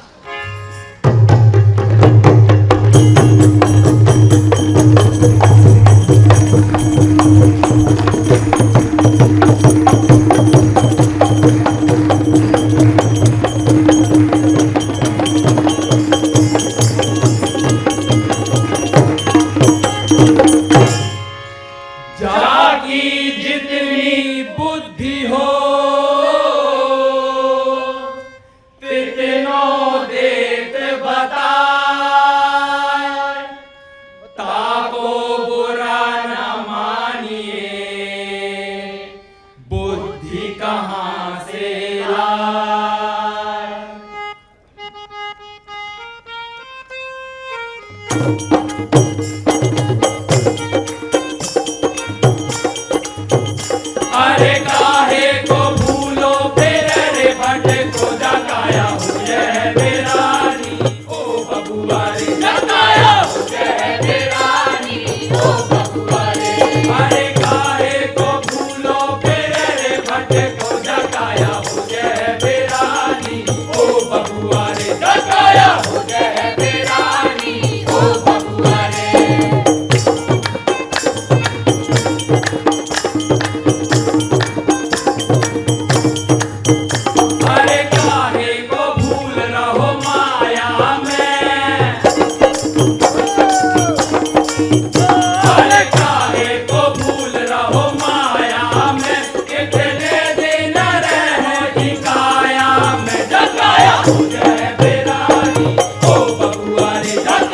जाकी जितनी बुद्धि हो तितनो देत बताए, ताको बुरा न मानिए, बुद्धि कहाँ से आए।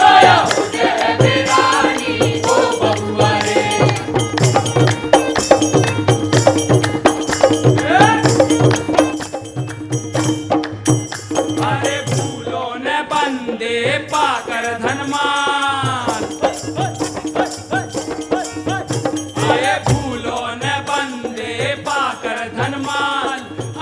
जगाया मुझे है बेरानी ओ बबुआ रे। अरे भूलों ने बंदे पाकर धनमान, ये भूलों ने बंदे पाकर धनमान,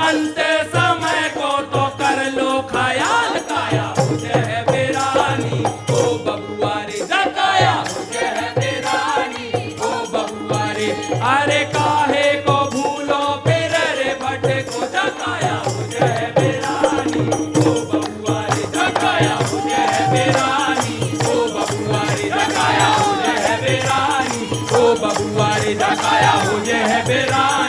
अंत समय को तो कर लो ख्याल, काया मुझे है बेरानी ओ बबुआ रे। जगाया मुझे है बेरानी ओ बबुआ रे। अरे काहे को भूलो फिर रे भट्टे को, जगाया मुझे है बेरानी ओ बबुआ रे। जगाया मुझे है बेरानी ओ बबुआ रे। जगाया मुझे है बेरानी ओ बबुआ रे। जगाया मुझे है बेरानी।